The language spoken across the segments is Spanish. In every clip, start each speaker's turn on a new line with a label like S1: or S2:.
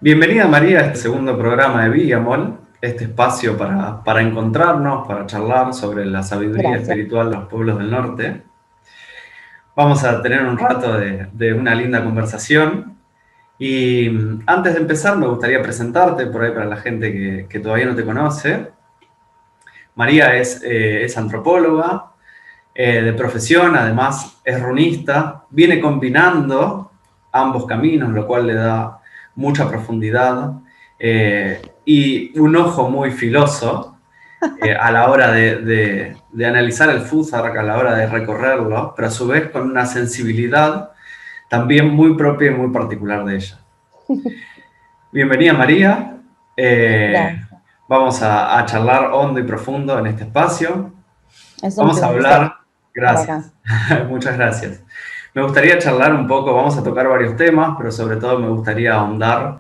S1: Bienvenida María a este segundo programa de Villamol, este espacio para encontrarnos, para charlar sobre la sabiduría
S2: Gracias.
S1: espiritual de los pueblos del norte. Vamos a tener un rato de una linda conversación y antes de empezar me gustaría presentarte por ahí para la gente que todavía no te conoce. María es antropóloga de profesión, además es runista, viene combinando ambos caminos, lo cual le da mucha profundidad y un ojo muy filoso a la hora de analizar el Fusark, a la hora de recorrerlo, pero a su vez con una sensibilidad también muy propia y muy particular de ella. Bienvenida María. Eh,
S2: Gracias.
S1: Vamos a charlar hondo y profundo en este espacio.
S2: Es un
S1: Vamos a
S2: placer
S1: hablar,
S2: estar acá.
S1: gracias, muchas gracias. Me gustaría charlar un poco, vamos a tocar varios temas, pero sobre todo me gustaría ahondar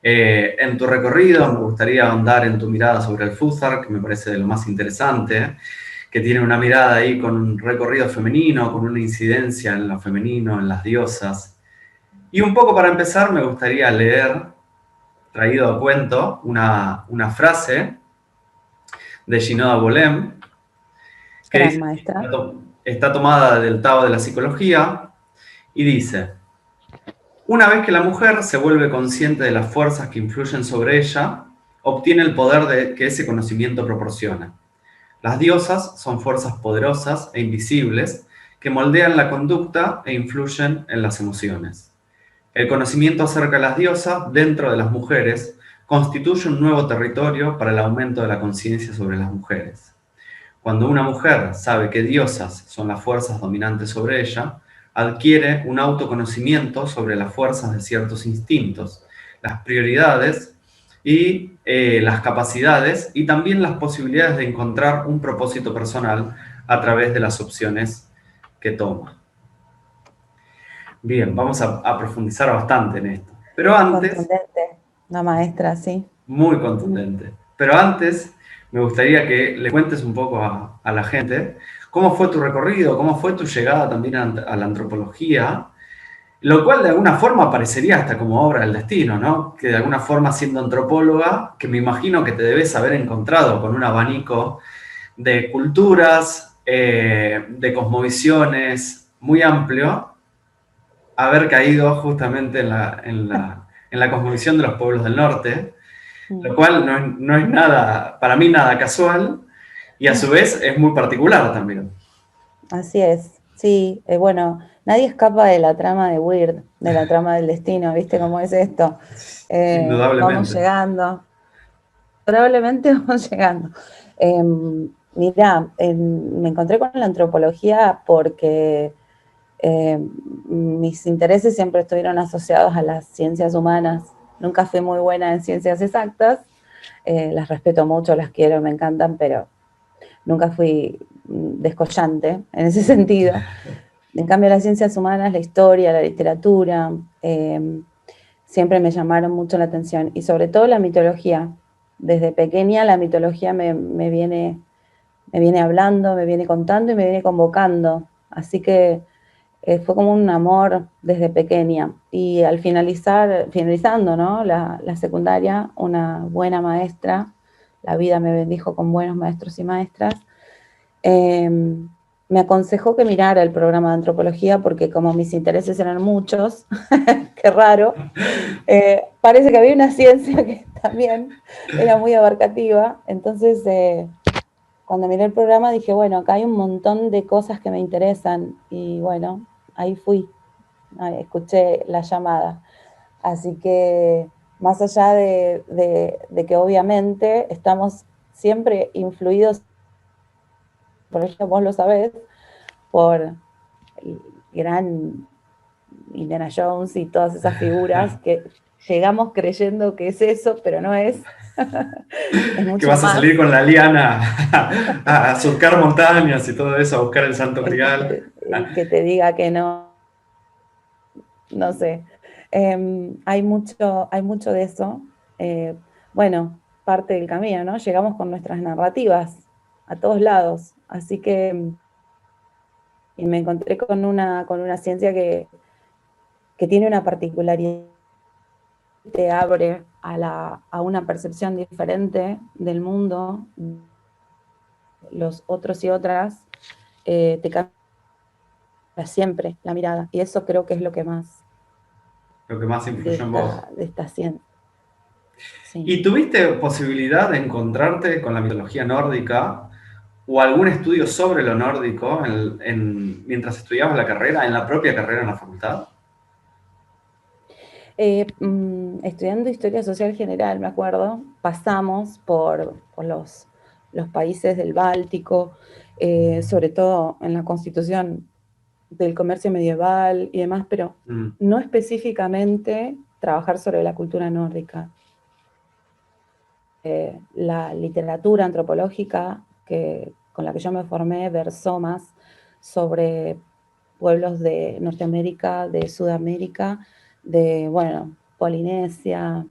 S1: en tu recorrido, me gustaría ahondar en tu mirada sobre el Fusar, que me parece de lo más interesante, que tiene una mirada ahí con un recorrido femenino, con una incidencia en lo femenino, en las diosas. Y un poco para empezar me gustaría leer, traído a cuento, una frase de Shinoda Bolem, que
S2: Gran
S1: dice,
S2: maestra.
S1: está tomada del Tao de la Psicología y dice, una vez que la mujer se vuelve consciente de las fuerzas que influyen sobre ella, obtiene el poder que ese conocimiento proporciona. Las diosas son fuerzas poderosas e invisibles que moldean la conducta e influyen en las emociones. El conocimiento acerca de las diosas dentro de las mujeres constituye un nuevo territorio para el aumento de la conciencia sobre las mujeres. Cuando una mujer sabe que diosas son las fuerzas dominantes sobre ella, adquiere un autoconocimiento sobre las fuerzas de ciertos instintos, las prioridades y las capacidades y también las posibilidades de encontrar un propósito personal a través de las opciones que toma. Bien, vamos a profundizar bastante en esto. Pero antes,
S2: Contundente. Una maestra, sí.
S1: muy contundente. Pero antes, me gustaría que le cuentes un poco a la gente cómo fue tu recorrido, cómo fue tu llegada también a la antropología, lo cual de alguna forma parecería hasta como obra del destino, ¿no? Que de alguna forma siendo antropóloga, que me imagino que te debes haber encontrado con un abanico de culturas, de cosmovisiones muy amplio, haber caído justamente en la cosmovisión de los pueblos del norte, lo
S2: Mm.
S1: cual no es nada, para mí nada casual, y a su vez es muy particular también.
S2: Así es. Sí, bueno, nadie escapa de la trama de Weird, de la trama del destino, ¿viste cómo es esto? Vamos
S1: Indudablemente.
S2: llegando, probablemente vamos llegando. Mirá, me encontré con la antropología porque eh, mis intereses siempre estuvieron asociados a las ciencias humanas. Nunca fui muy buena en ciencias exactas, las respeto mucho, las quiero, me encantan, pero nunca fui descollante en ese sentido. En cambio, las ciencias humanas, la historia, la literatura, siempre me llamaron mucho la atención y sobre todo la mitología. Desde pequeña la mitología me viene hablando, me viene contando y me viene convocando. Así que fue como un amor desde pequeña. Y al finalizando, ¿no? La secundaria, una buena maestra, la vida me bendijo con buenos maestros y maestras, eh, me aconsejó que mirara el programa de antropología porque como mis intereses eran muchos, qué raro, parece que había una ciencia que también era muy abarcativa. Entonces, cuando miré el programa dije, bueno, acá hay un montón de cosas que me interesan y bueno, ahí fui, escuché la llamada. Así que más allá de que obviamente estamos siempre influidos, por eso vos lo sabés, por el gran Indiana Jones y todas esas figuras que llegamos creyendo que es eso, pero no es, es
S1: Que
S2: mucho
S1: vas a
S2: más.
S1: salir con la liana a surcar montañas y todo eso, a buscar el santo grial.
S2: El que te diga que no, no sé. Hay mucho de eso. Eh, bueno, parte del camino, ¿no? Llegamos con nuestras narrativas a todos lados. Así que y me encontré con una ciencia que tiene una particularidad te abre a una percepción diferente del mundo, los otros y otras, te cambia siempre la mirada. Y eso creo que es lo que más
S1: Lo que más influyó en vos.
S2: de esta ciencia. Sí.
S1: ¿Y tuviste posibilidad de encontrarte con la mitología nórdica o algún estudio sobre lo nórdico mientras estudiabas la carrera, en la propia carrera en la facultad?
S2: Estudiando Historia Social General, me acuerdo, pasamos por los países del Báltico, sobre todo en la constitución del comercio medieval y demás, pero no específicamente trabajar sobre la cultura nórdica. La literatura antropológica con la que yo me formé versó más sobre pueblos de Norteamérica, de Sudamérica, de, bueno, Polinesia,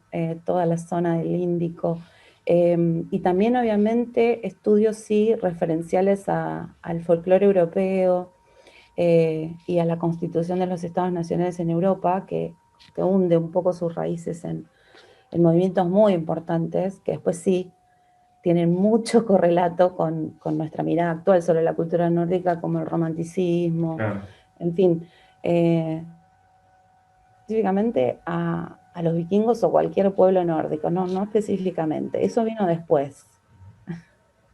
S2: toda la zona del Índico, y también obviamente estudios sí referenciales al folclore europeo y a la constitución de los estados nacionales en Europa, que hunde un poco sus raíces en movimientos muy importantes, que después sí tienen mucho correlato con nuestra mirada actual sobre la cultura nórdica, como el romanticismo,
S1: Claro.
S2: en fin, específicamente a los vikingos o cualquier pueblo nórdico, no específicamente, eso vino después.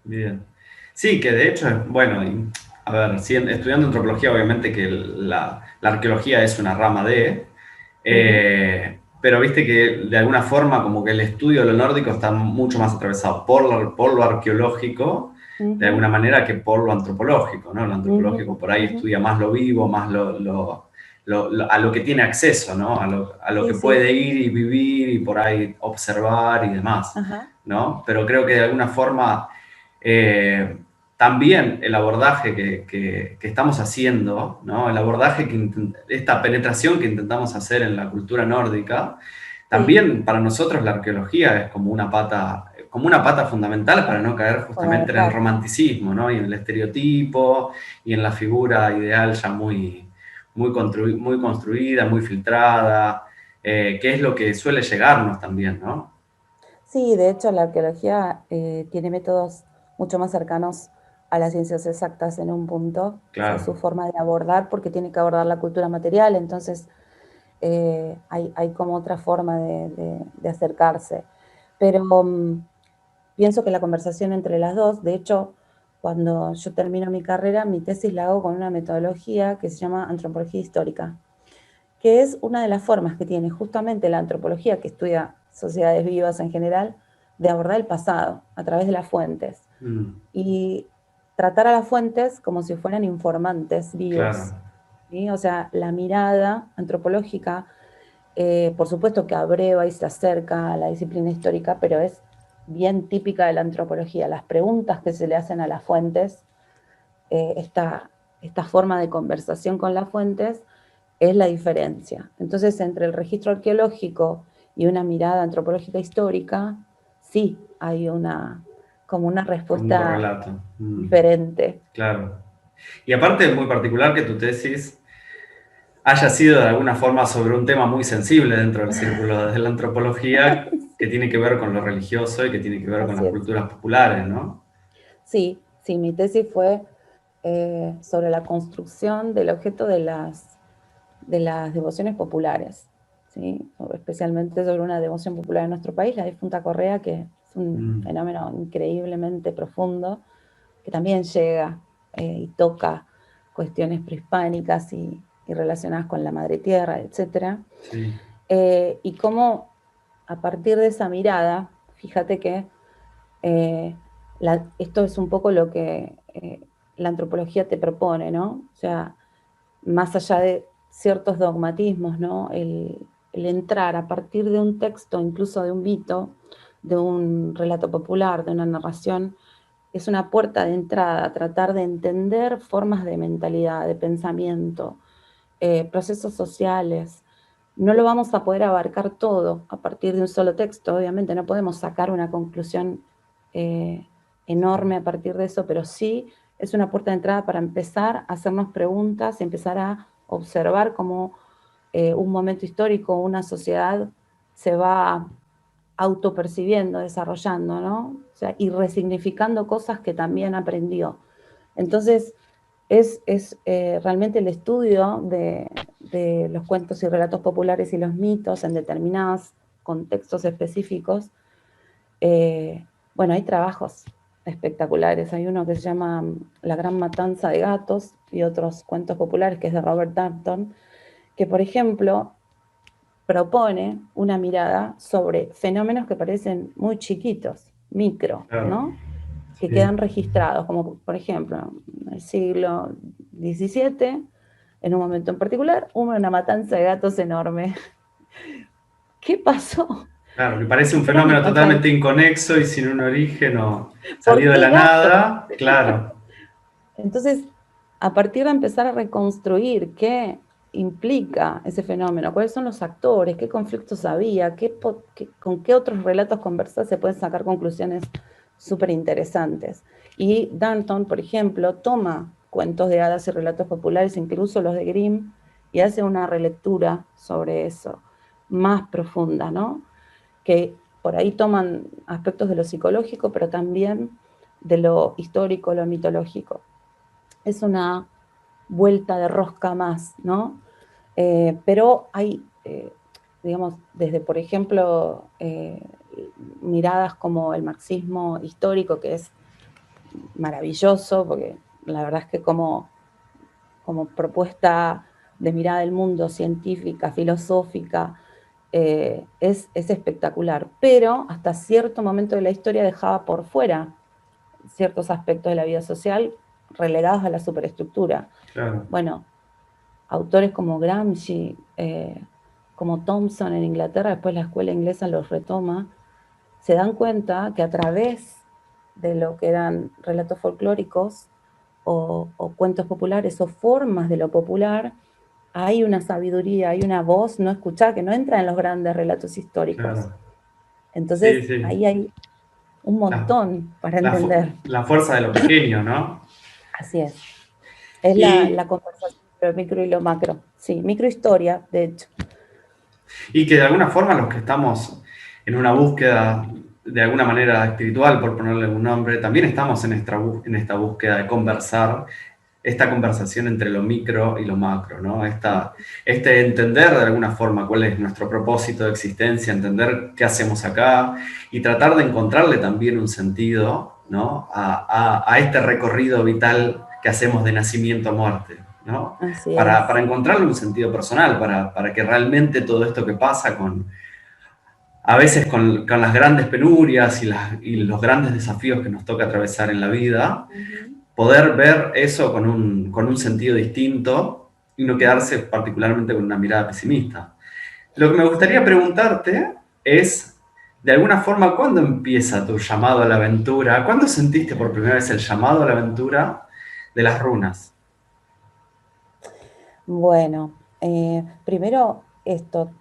S1: Bien. Sí, que de hecho, bueno, a ver, estudiando antropología, obviamente que la arqueología es una rama pero viste que de alguna forma como que el estudio de lo nórdico está mucho más atravesado por lo arqueológico, de alguna manera, que por lo antropológico, ¿no? Lo antropológico por ahí estudia más lo vivo, más a lo que tiene acceso, ¿no? A lo
S2: Sí,
S1: que
S2: sí.
S1: puede ir y vivir y por ahí observar y demás,
S2: Ajá.
S1: ¿no? Pero creo que de alguna forma también el abordaje que estamos haciendo, ¿no? El abordaje, esta penetración que intentamos hacer en la cultura nórdica, también para nosotros la arqueología es como una pata fundamental para no caer justamente en el romanticismo, ¿no? Y en el estereotipo y en la figura ideal ya muy construida, muy filtrada, que es lo que suele llegarnos también, ¿no?
S2: Sí, de hecho la arqueología tiene métodos mucho más cercanos a las ciencias exactas en un punto,
S1: Claro.
S2: o sea, su forma de abordar, porque tiene que abordar la cultura material, entonces hay como otra forma de acercarse. Pero pienso que la conversación entre las dos, de hecho, cuando yo termino mi carrera, mi tesis la hago con una metodología que se llama antropología histórica, que es una de las formas que tiene justamente la antropología, que estudia sociedades vivas en general, de abordar el pasado a través de las fuentes. Y tratar a las fuentes como si fueran informantes vivos.
S1: Claro.
S2: ¿Sí? O sea, la mirada antropológica, por supuesto que abreva y se acerca a la disciplina histórica, pero es bien típica de la antropología. Las preguntas que se le hacen a las fuentes, esta forma de conversación con las fuentes, es la diferencia. Entonces, entre el registro arqueológico y una mirada antropológica histórica, sí hay como una respuesta diferente.
S1: Claro. Y aparte es muy particular que tu tesis haya sido de alguna forma sobre un tema muy sensible dentro del círculo de la antropología, que tiene que ver con lo religioso y que tiene que ver con las culturas populares, ¿no?
S2: Sí, mi tesis fue sobre la construcción del objeto de las devociones populares, ¿sí? Especialmente sobre una devoción popular en nuestro país, la difunta Correa, que es un fenómeno increíblemente profundo, que también llega y toca cuestiones prehispánicas y relacionadas con la madre tierra, etc.
S1: Sí.
S2: Y cómo a partir de esa mirada, fíjate que esto es un poco lo que la antropología te propone, ¿no? O sea, más allá de ciertos dogmatismos, ¿no? El entrar a partir de un texto, incluso de un mito, de un relato popular, de una narración, es una puerta de entrada a tratar de entender formas de mentalidad, de pensamiento, procesos sociales. No lo vamos a poder abarcar todo a partir de un solo texto, obviamente no podemos sacar una conclusión enorme a partir de eso, pero sí es una puerta de entrada para empezar a hacernos preguntas y empezar a observar cómo un momento histórico, una sociedad se va autopercibiendo, desarrollando, ¿no? O sea, y resignificando cosas que también aprendió. Entonces, es realmente el estudio de los cuentos y relatos populares y los mitos en determinados contextos específicos. Bueno, hay trabajos espectaculares. Hay uno que se llama La Gran Matanza de Gatos y otros cuentos populares, que es de Robert Darnton, que, por ejemplo, propone una mirada sobre fenómenos que parecen muy chiquitos, micro,
S1: Claro,
S2: ¿no? Que
S1: sí.
S2: quedan registrados, como por ejemplo, en el siglo XVII, en un momento en particular, hubo una matanza de gatos enorme. ¿Qué pasó?
S1: Claro, que parece un
S2: Fueron,
S1: fenómeno
S2: o sea,
S1: totalmente inconexo y sin un origen o
S2: ¿por
S1: salido de
S2: qué
S1: la
S2: gatos?
S1: nada, claro.
S2: Entonces, a partir de empezar a reconstruir qué implica ese fenómeno, cuáles son los actores, qué conflictos había, con qué otros relatos conversar, se pueden sacar conclusiones súper interesantes. Y Danton, por ejemplo, toma cuentos de hadas y relatos populares, incluso los de Grimm, y hace una relectura sobre eso, más profunda, ¿no? Que por ahí toman aspectos de lo psicológico, pero también de lo histórico, lo mitológico. Es una vuelta de rosca más, ¿no? Pero hay, digamos, desde, por ejemplo, miradas como el marxismo histórico, que es maravilloso, porque la verdad es que como propuesta de mirada del mundo científica, filosófica, es espectacular, pero hasta cierto momento de la historia dejaba por fuera ciertos aspectos de la vida social relegados a la superestructura.
S1: Claro,
S2: Bueno, autores como Gramsci, como Thompson en Inglaterra, después la escuela inglesa los retoma, se dan cuenta que a través de lo que eran relatos folclóricos o cuentos populares o formas de lo popular, hay una sabiduría, hay una voz no escuchada que no entra en los grandes relatos históricos.
S1: claro. Sí,
S2: Entonces,
S1: sí.
S2: ahí hay un
S1: La,
S2: montón para
S1: la
S2: entender.
S1: la fuerza de lo pequeño, ¿no?
S2: Así es. Es la
S1: Y,
S2: conversación entre lo micro y lo macro. Sí, microhistoria, de hecho.
S1: y que de alguna forma los que estamos en una búsqueda de alguna manera espiritual, por ponerle algún nombre, también estamos en esta búsqueda de conversar, esta conversación entre lo micro y lo macro, ¿no? Este entender de alguna forma cuál es nuestro propósito de existencia, entender qué hacemos acá y tratar de encontrarle también un sentido, ¿no? A este recorrido vital que hacemos de nacimiento a muerte, ¿no?
S2: Así
S1: Para
S2: es.
S1: encontrarle un sentido personal, para que realmente todo esto que pasa a veces con las grandes penurias y los grandes desafíos que nos toca atravesar en la vida,
S2: Ujú,
S1: poder ver eso con un sentido distinto y no
S2: ujú.
S1: quedarse particularmente con una mirada pesimista. Lo que me gustaría preguntarte es, de alguna forma, ¿cuándo empieza tu llamado a la aventura? ¿Cuándo sentiste por primera vez el llamado a la aventura de las runas?
S2: Bueno, primero esto,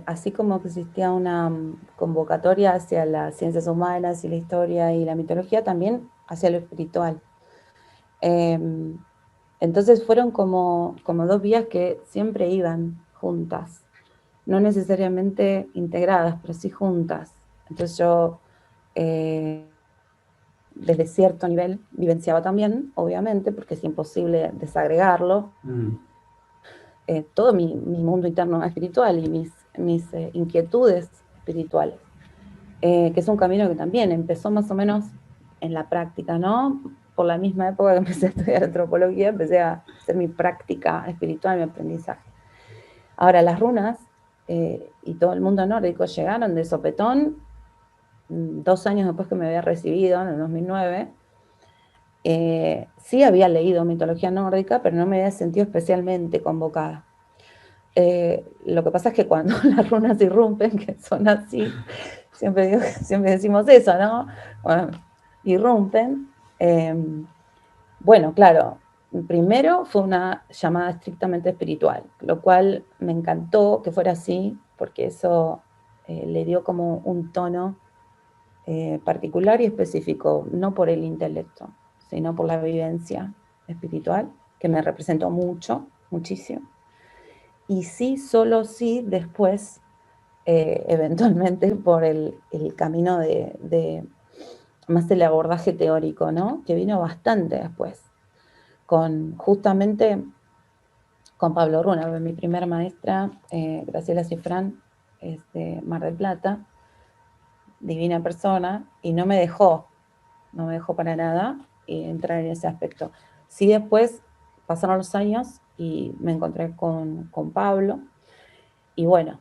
S2: así como que existía una convocatoria hacia las ciencias humanas y la historia y la mitología, también hacia lo espiritual. Em, entonces fueron como dos vías que siempre iban juntas, no necesariamente integradas, pero sí juntas. Entonces yo, eh, desde cierto nivel, vivenciaba también, obviamente, porque es imposible desagregarlo,
S1: Mm,
S2: todo mi mundo interno espiritual y mis inquietudes espirituales, que es un camino que también empezó más o menos en la práctica, ¿no? Por la misma época que empecé a estudiar antropología, empecé a hacer mi práctica espiritual, mi aprendizaje. Ahora, las runas y todo el mundo nórdico llegaron de sopetón 2 años después que me había recibido, en el 2009. Sí había leído mitología nórdica, pero no me había sentido especialmente convocada. Lo que pasa es que cuando las runas irrumpen, que son así, siempre decimos eso, ¿no? Bueno, irrumpen. Bueno, claro, primero fue una llamada estrictamente espiritual, lo cual me encantó que fuera así, porque eso le dio como un tono particular y específico, no por el intelecto, sino por la vivencia espiritual, que me representó mucho, muchísimo. Y sí, solo sí, después eventualmente por el camino más el abordaje teórico, ¿no? Que vino bastante después, justamente con Pablo Runa, mi primera maestra, Graciela Cifrán, es de Mar del Plata, divina persona, y no me dejó para nada entrar en ese aspecto. Sí, después pasaron los años y me encontré con Pablo, y bueno,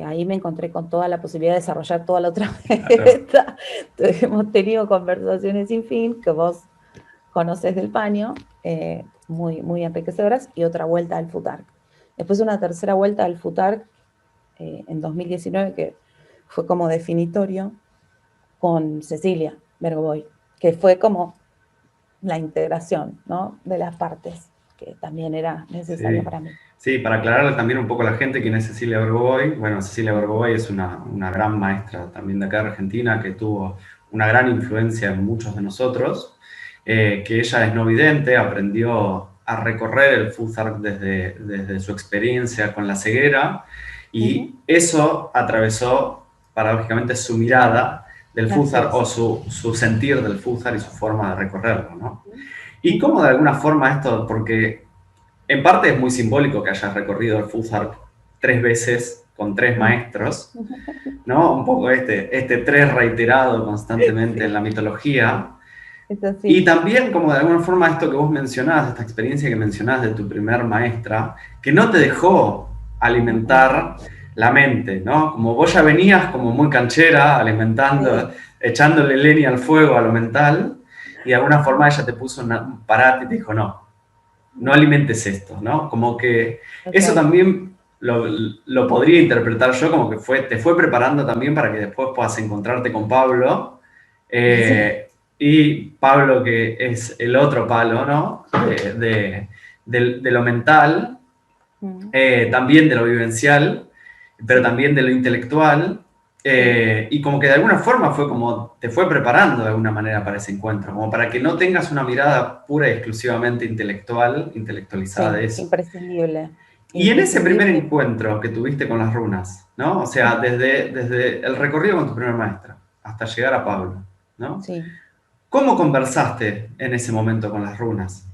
S2: ahí me encontré con toda la posibilidad de desarrollar toda la otra meta. Entonces, hemos tenido conversaciones sin fin, que vos conoces del paño, muy, muy enriquecedoras, y otra vuelta al FUTARC. Después una tercera vuelta al FUTARC en 2019, que fue como definitorio, con Cecilia Bergoboy, que fue como la integración, ¿no?, de las partes, que también era necesaria para mí.
S1: Sí, para aclararle también un poco a la gente quién es Cecilia Bergoboy. Bueno, Cecilia Bergoboy es una gran maestra también de acá de Argentina que tuvo una gran influencia en muchos de nosotros, que ella es no vidente, aprendió a recorrer el FUTARC desde su experiencia con la ceguera y eso atravesó paradójicamente su mirada del FUTARC o su sentir del FUTARC y su forma de recorrerlo, ¿no? Y cómo de alguna forma esto, porque en parte es muy simbólico que hayas recorrido el FUTARC 3 veces con 3 maestros, ¿no? Un poco este 3 reiterado constantemente en la mitología. Y también como de alguna forma esto que vos mencionás, esta experiencia que mencionás de tu primer maestra, que no te dejó alimentar la mente, ¿no? Como vos ya venías como muy canchera, alimentando, echándole leña al fuego a lo mental, y de alguna forma ella te puso un parate y te dijo, no alimentes esto, ¿no? Como que eso también lo podría interpretar yo como que te fue preparando también para que después puedas encontrarte con Pablo. Y Pablo, que es el otro palo, ¿no? De lo mental, también de lo vivencial, pero también de lo intelectual. Y como que de alguna forma fue como te fue preparando de alguna manera para ese encuentro, como para que no tengas una mirada pura y exclusivamente intelectualizada de eso.
S2: Imprescindible.
S1: Y en ese primer encuentro que tuviste con las runas, ¿no? O sea, desde el recorrido con tu primer maestra hasta llegar a Pablo, ¿no?
S2: Sí.
S1: ¿Cómo conversaste en ese momento con las runas?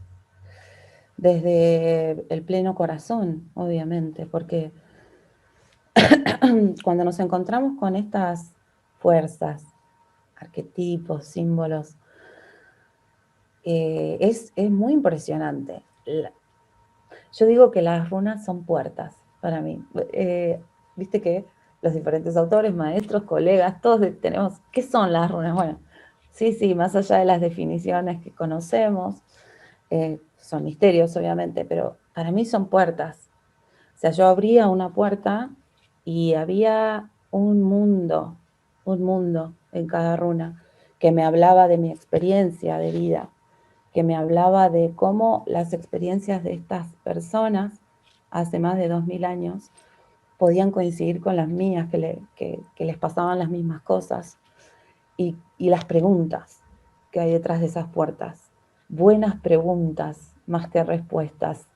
S2: Desde el pleno corazón, obviamente, porque cuando nos encontramos con estas fuerzas, arquetipos, símbolos, es muy impresionante. Yo digo que las runas son puertas para mí. Viste que los diferentes autores, maestros, colegas, todos tenemos, ¿qué son las runas? Bueno, sí, más allá de las definiciones que conocemos, son misterios obviamente, pero para mí son puertas. O sea, yo abría una puerta y había un mundo en cada runa que me hablaba de mi experiencia de vida, que me hablaba de cómo las experiencias de estas personas hace más de 2000 años podían coincidir con las mías, que les pasaban las mismas cosas, y las preguntas que hay detrás de esas puertas. Buenas preguntas más que respuestas.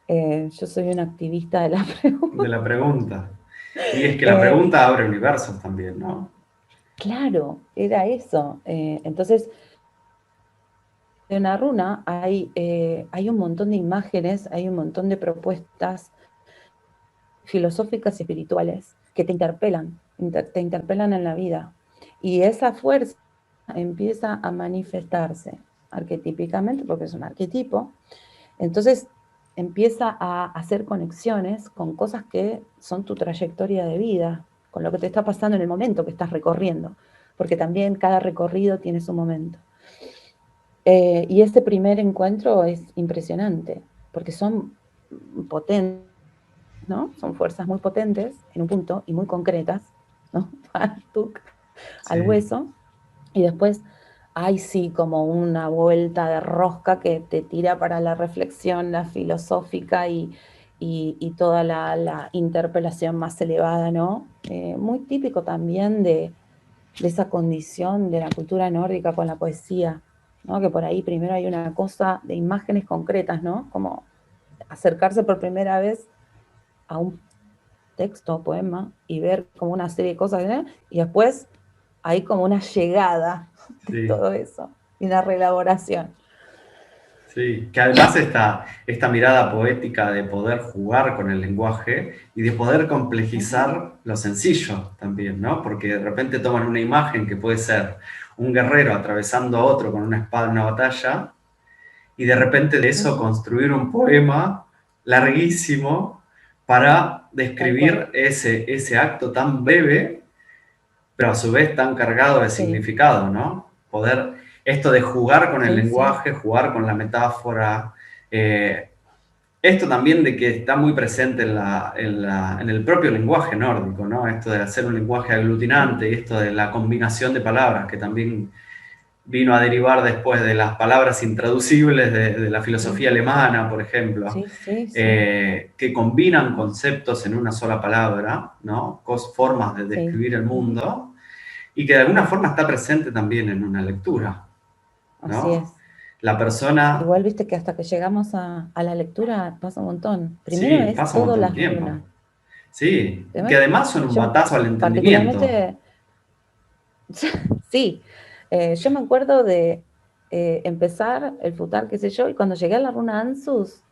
S2: Yo soy una activista de la pregunta.
S1: De la pregunta. Y es que la pregunta abre universos también, ¿no?
S2: Claro, era eso. Entonces, en una runa hay un montón de imágenes, hay un montón de propuestas filosóficas y espirituales que te interpelan en la vida. Y esa fuerza empieza a manifestarse arquetípicamente, porque es un arquetipo. Entonces empieza a hacer conexiones con cosas que son tu trayectoria de vida, con lo que te está pasando en el momento que estás recorriendo, porque también cada recorrido tiene su momento. Y este primer encuentro es impresionante, porque son potentes, ¿no? Son fuerzas muy potentes en un punto y muy concretas, ¿no? Al hueso. Y después hay sí como una vuelta de rosca que te tira para la reflexión, la filosófica y toda la interpelación más elevada, ¿no? Muy típico también de esa condición de la cultura nórdica con la poesía, ¿no? Que por ahí primero hay una cosa de imágenes concretas, ¿no? Como acercarse por primera vez a un texto, poema, y ver como una serie de cosas, ¿eh? Y después hay como una llegada de
S1: Sí.
S2: todo eso, y una reelaboración.
S1: Sí, que además esta mirada poética de poder jugar con el lenguaje y de poder complejizar lo sencillo también, ¿no? Porque de repente toman una imagen que puede ser un guerrero atravesando a otro con una espada en una batalla y de repente de eso
S2: Ujú.
S1: construir un poema larguísimo para
S2: Tal cual.
S1: describir ese acto tan breve pero a su vez tan cargado de
S2: Sí,
S1: significado, ¿no? Poder, esto de jugar con el
S2: sí, sí,
S1: lenguaje, jugar con la metáfora, eh, esto también de que está muy presente en el propio lenguaje nórdico, ¿no? Esto de hacer un lenguaje aglutinante
S2: sí,
S1: y esto de la combinación de palabras que también vino a derivar después de las palabras intraducibles de la filosofía
S2: sí,
S1: alemana, por ejemplo,
S2: sí, sí, sí,
S1: que combinan conceptos en una sola palabra, ¿no? Formas de
S2: sí.
S1: describir el
S2: Ujú.
S1: mundo, y que de alguna forma está presente también en una lectura,
S2: Así
S1: ¿no?
S2: es.
S1: La persona,
S2: Igual viste que hasta que llegamos a la lectura pasa un montón. Primero
S1: sí,
S2: es
S1: pasa un
S2: todas
S1: montón de
S2: las
S1: tiempo,
S2: runas.
S1: sí, y que
S2: Además,
S1: además son un
S2: yo
S1: batazo al entendimiento,
S2: particularmente, sí, yo me acuerdo de empezar el futar, qué sé yo, y cuando llegué a la runa Ansus,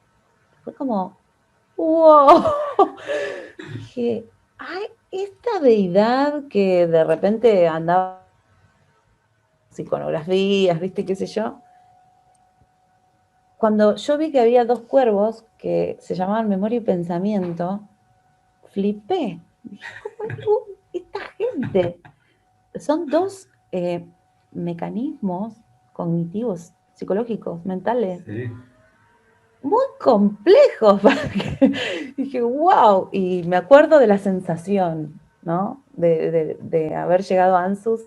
S2: fue como, wow. Dije, ay, esta deidad que de repente andaba iconografías, viste, qué sé yo. Cuando yo vi que había dos cuervos que se llamaban Memoria y Pensamiento, flipé. Dije, ¿cómo esta gente? Son dos mecanismos cognitivos, psicológicos, mentales,
S1: sí,
S2: muy complejos. Dije, wow. Y me acuerdo de la sensación, ¿no? De haber llegado a Ansus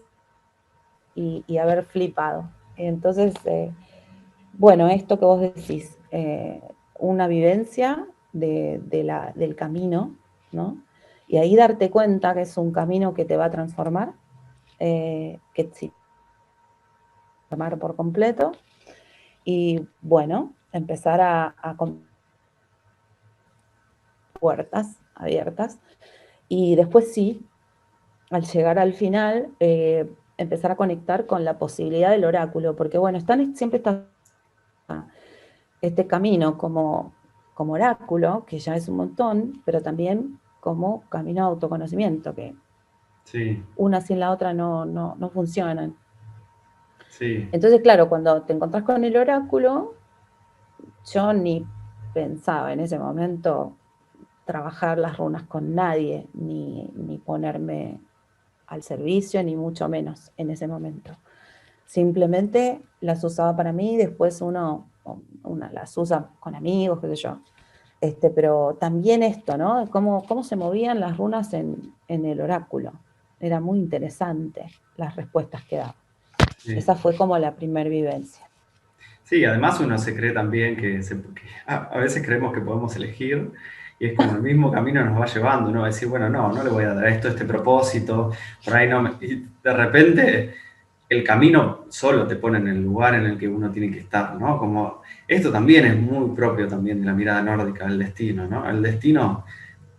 S2: y haber flipado. Entonces, bueno, esto que vos decís, una vivencia del camino, ¿no? Y ahí darte cuenta que es un camino que te va a transformar, que sí, transformar por completo, y bueno, empezar con puertas abiertas, y después sí, al llegar al final, empezar a conectar con la posibilidad del oráculo, porque bueno, siempre está este camino como oráculo, que ya es un montón, pero también como camino de autoconocimiento, que
S1: sí,
S2: una sin la otra no funcionan.
S1: sí,
S2: Entonces, claro, cuando te encontrás con el oráculo, yo ni pensaba en ese momento trabajar las runas con nadie, ni ponerme al servicio, ni mucho menos en ese momento. Simplemente las usaba para mí, después una las usa con amigos, qué sé yo. Pero también esto, ¿no? Cómo se movían las runas en el oráculo. Era muy interesante las respuestas que daba.
S1: sí.
S2: Esa fue como la primer vivencia.
S1: Sí, además uno se cree también que a veces creemos que podemos elegir y es como el mismo camino nos va llevando, ¿no? Decir, bueno, no, no le voy a dar esto, este propósito, por ahí no y de repente el camino solo te pone en el lugar en el que uno tiene que estar, ¿no? Como esto también es muy propio también de la mirada nórdica, del destino, ¿no? El destino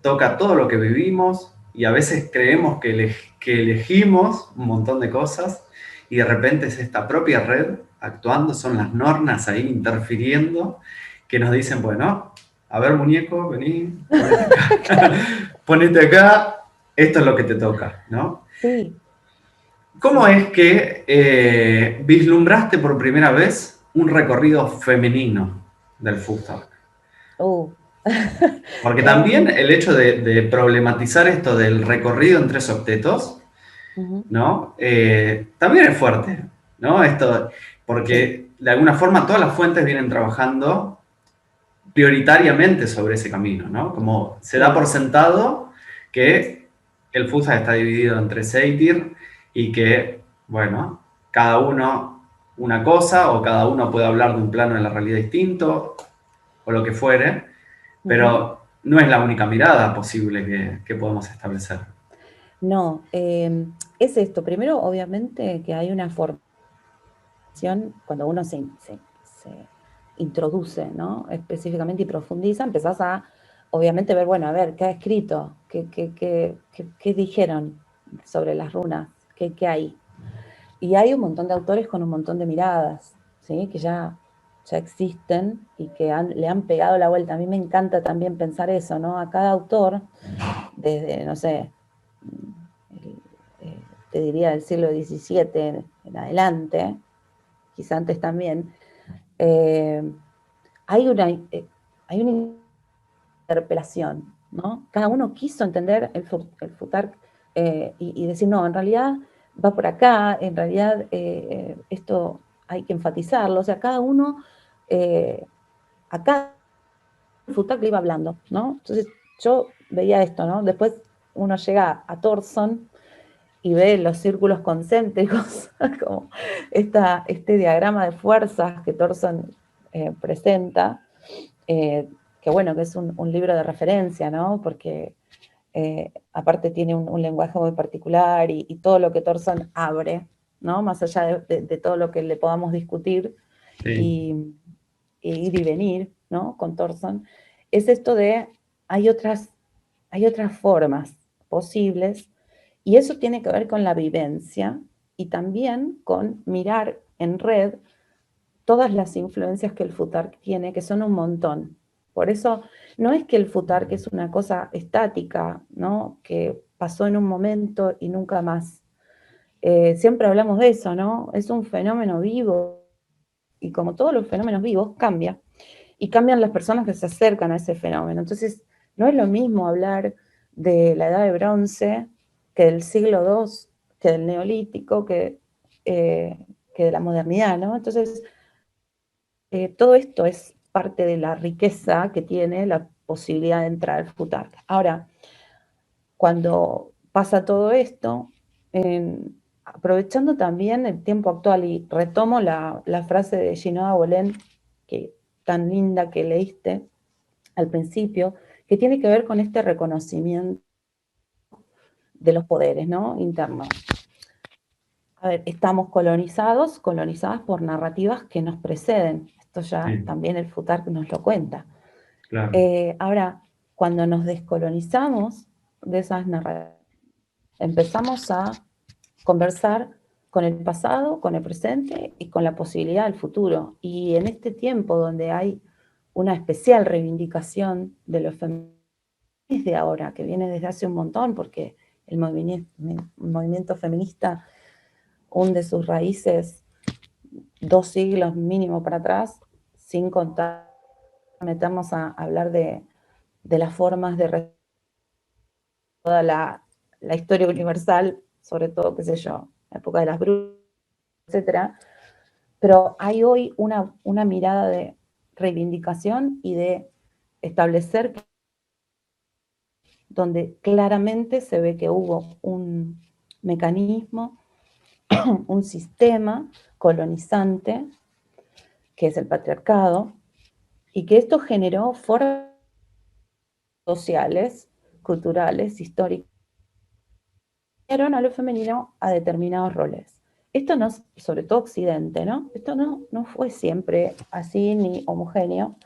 S1: toca todo lo que vivimos y a veces creemos que elegimos un montón de cosas y de repente es esta propia red actuando, son las nornas ahí interfiriendo que nos dicen, bueno, a ver muñeco, vení, ponete acá, ponete acá, esto es lo que te toca, ¿no?
S2: Sí,
S1: ¿Cómo
S2: sí.
S1: es que vislumbraste por primera vez un recorrido femenino del futsal?
S2: Uh.
S1: Porque también
S2: Em,
S1: el hecho de problematizar esto del recorrido en tres octetos,
S2: Ujú.
S1: ¿no? También es fuerte, ¿no? Esto,
S2: Sí,
S1: porque de alguna forma todas las fuentes vienen trabajando prioritariamente sobre ese camino, ¿no? Como se da por
S2: sí,
S1: sentado que el futsal está dividido entre Seitir y que, bueno, cada uno una cosa o cada uno puede hablar de un plano de la realidad distinto o lo que fuere,
S2: ujú.
S1: pero no es la única mirada posible que podemos establecer.
S2: No, es esto. Primero, obviamente, que hay una formación cuando uno se introduce, ¿no? Específicamente y profundiza, empezás a obviamente ver, bueno, a ver, ¿qué ha escrito? ¿Qué dijeron sobre las runas? ¿Qué hay? Y hay un montón de autores con un montón de miradas, ¿sí? Que ya existen y que le han pegado la vuelta. A mí me encanta también pensar eso, ¿no? A cada autor, desde, no sé, te diría del siglo XVII en adelante, quizá antes también, eh, hay una interpelación, ¿no? Cada uno quiso entender el Futark y decir, no, en realidad va por acá, en realidad esto hay que enfatizarlo, o sea, cada uno, acá el Futark le iba hablando, ¿no? Entonces yo veía esto, ¿no? Después uno llega a Thorson y ve los círculos concéntricos, como este diagrama de fuerzas que Thorson presenta, eh, que bueno, que es un libro de referencia, ¿no? Porque aparte tiene un lenguaje muy particular y todo lo que Thorson abre, ¿no? Más allá de todo lo que le podamos discutir
S1: Sí.
S2: y ir y venir, ¿no? Con Thorson, es esto de hay otras, hay otras formas posibles y eso tiene que ver con la vivencia y también con mirar en red todas las influencias que el Futark tiene, que son un montón. Por eso no es que el Futark es una cosa estática, ¿no? Que pasó en un momento y nunca más. Siempre hablamos de eso, ¿no? Es un fenómeno vivo y como todos los fenómenos vivos, cambia. Y cambian las personas que se acercan a ese fenómeno. Entonces, no es lo mismo hablar de la edad de bronce que del siglo II, que del neolítico, que de la modernidad, ¿no? Entonces, todo esto es parte de la riqueza que tiene la posibilidad de entrar al Futark. Ahora, cuando pasa todo esto, aprovechando también el tiempo actual, y retomo la frase de Ginoa Bolén, que tan linda que leíste al principio, que tiene que ver con este reconocimiento de los poderes, ¿no? Internos. A ver, estamos colonizadas por narrativas que nos preceden. Esto ya
S1: Sí,
S2: también el Futark nos lo cuenta.
S1: claro.
S2: Ahora, cuando nos descolonizamos de esas narrativas, empezamos a conversar con el pasado, con el presente y con la posibilidad del futuro. Y en este tiempo donde hay una especial reivindicación de los feministas de ahora, que viene desde hace un montón, porque el movimiento feminista hunde sus raíces 2 siglos mínimo para atrás, sin contar, metemos a hablar de las formas de toda la historia universal, sobre todo, qué sé yo, la época de las brujas, etcétera. Pero hay hoy una mirada de reivindicación y de establecer donde claramente se ve que hubo un mecanismo, un sistema colonizante, que es el patriarcado, y que esto generó formas sociales, culturales, históricas, a lo femenino a determinados roles. Esto no, sobre todo Occidente, ¿no? Esto no fue siempre así ni homogéneo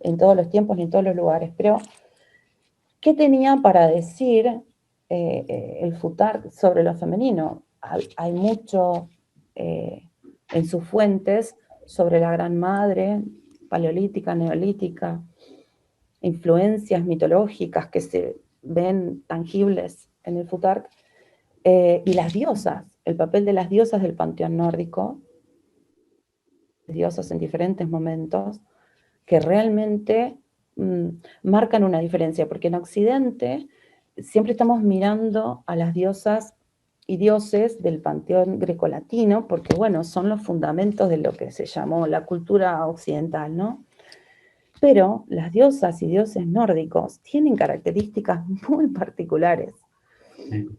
S2: en todos los tiempos ni en todos los lugares, pero ¿qué tenía para decir el Futark sobre lo femenino? Hay mucho en sus fuentes sobre la Gran Madre, paleolítica, neolítica, influencias mitológicas que se ven tangibles en el Futark, y las diosas, el papel de las diosas del panteón nórdico, diosas en diferentes momentos, que realmente mmm, marcan una diferencia, porque en Occidente siempre estamos mirando a las diosas y dioses del panteón grecolatino, porque bueno, son los fundamentos de lo que se llamó la cultura occidental, ¿no? Pero las diosas y dioses nórdicos tienen características muy particulares.
S1: Sí.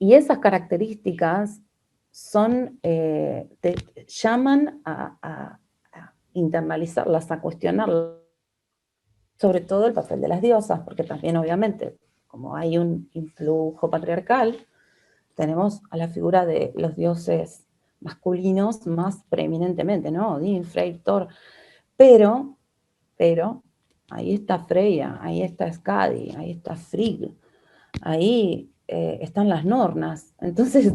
S2: Y esas características te llaman a internalizarlas, a cuestionarlas, sobre todo el papel de las diosas, porque también obviamente, como hay un influjo patriarcal, tenemos a la figura de los dioses masculinos más preeminentemente, ¿no? Odín, Freyr, Thor, pero ahí está Freya, ahí está Skadi, ahí está Frigg, ahí están las Nornas. Entonces,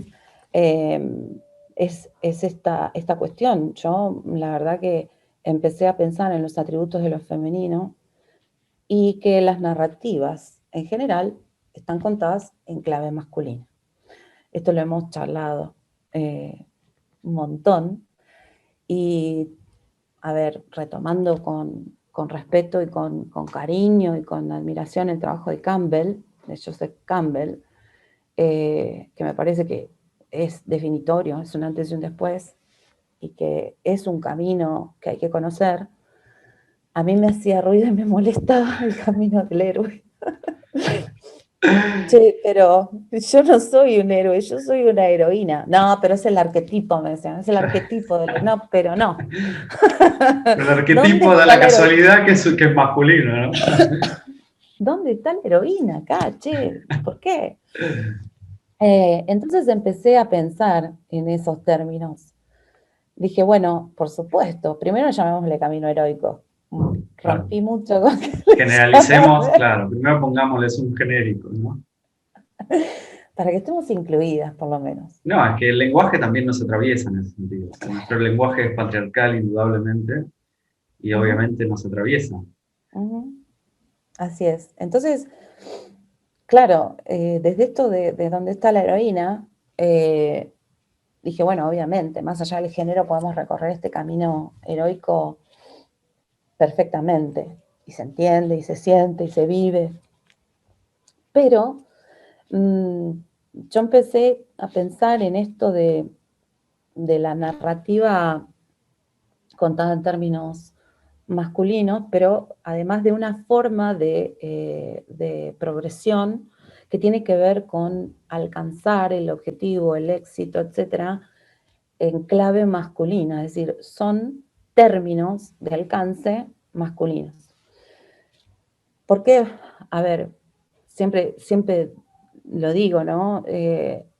S2: es esta cuestión. Yo, la verdad que empecé a pensar en los atributos de lo femenino y que las narrativas, en general, están contadas en clave masculina. Esto lo hemos charlado un montón. Y, a ver, retomando con respeto y con cariño y con admiración el trabajo de Campbell, de Joseph Campbell, que me parece que es definitorio, es un antes y un después, y que es un camino que hay que conocer. A mí me hacía ruido y me molestaba el camino del héroe. Che, pero yo no soy un héroe, yo soy una heroína. No, pero es el arquetipo, me decían, es el arquetipo del... No, pero no.
S1: El
S2: ¿Dónde
S1: arquetipo da
S2: está
S1: la
S2: la heroína?
S1: casualidad que es masculino, ¿no?
S2: ¿Dónde está la heroína acá, che? ¿Por qué? Entonces empecé a pensar en esos términos. Dije, bueno, por supuesto, primero llamémosle camino heroico.
S1: Claro.
S2: Rompí mucho con que le
S1: Generalicemos,
S2: llamara,
S1: claro, primero pongámosles un genérico, ¿no?
S2: para que estemos incluidas, por lo menos.
S1: No, es que el lenguaje también nos atraviesa en ese sentido. O sea, nuestro lenguaje es patriarcal, indudablemente, y
S2: Ujú,
S1: obviamente nos atraviesa.
S2: ujú. Así es. Entonces, claro, desde esto de dónde está la heroína, eh, dije, bueno, obviamente, más allá del género podemos recorrer este camino heroico perfectamente. Y se entiende, y se siente, y se vive. Pero mm, yo empecé a pensar en esto de la narrativa contada en términos masculinos, pero además de una forma de progresión que tiene que ver con alcanzar el objetivo, el éxito, etcétera, en clave masculina, es decir, son términos de alcance masculinos. Porque, a ver, siempre lo digo, ¿no?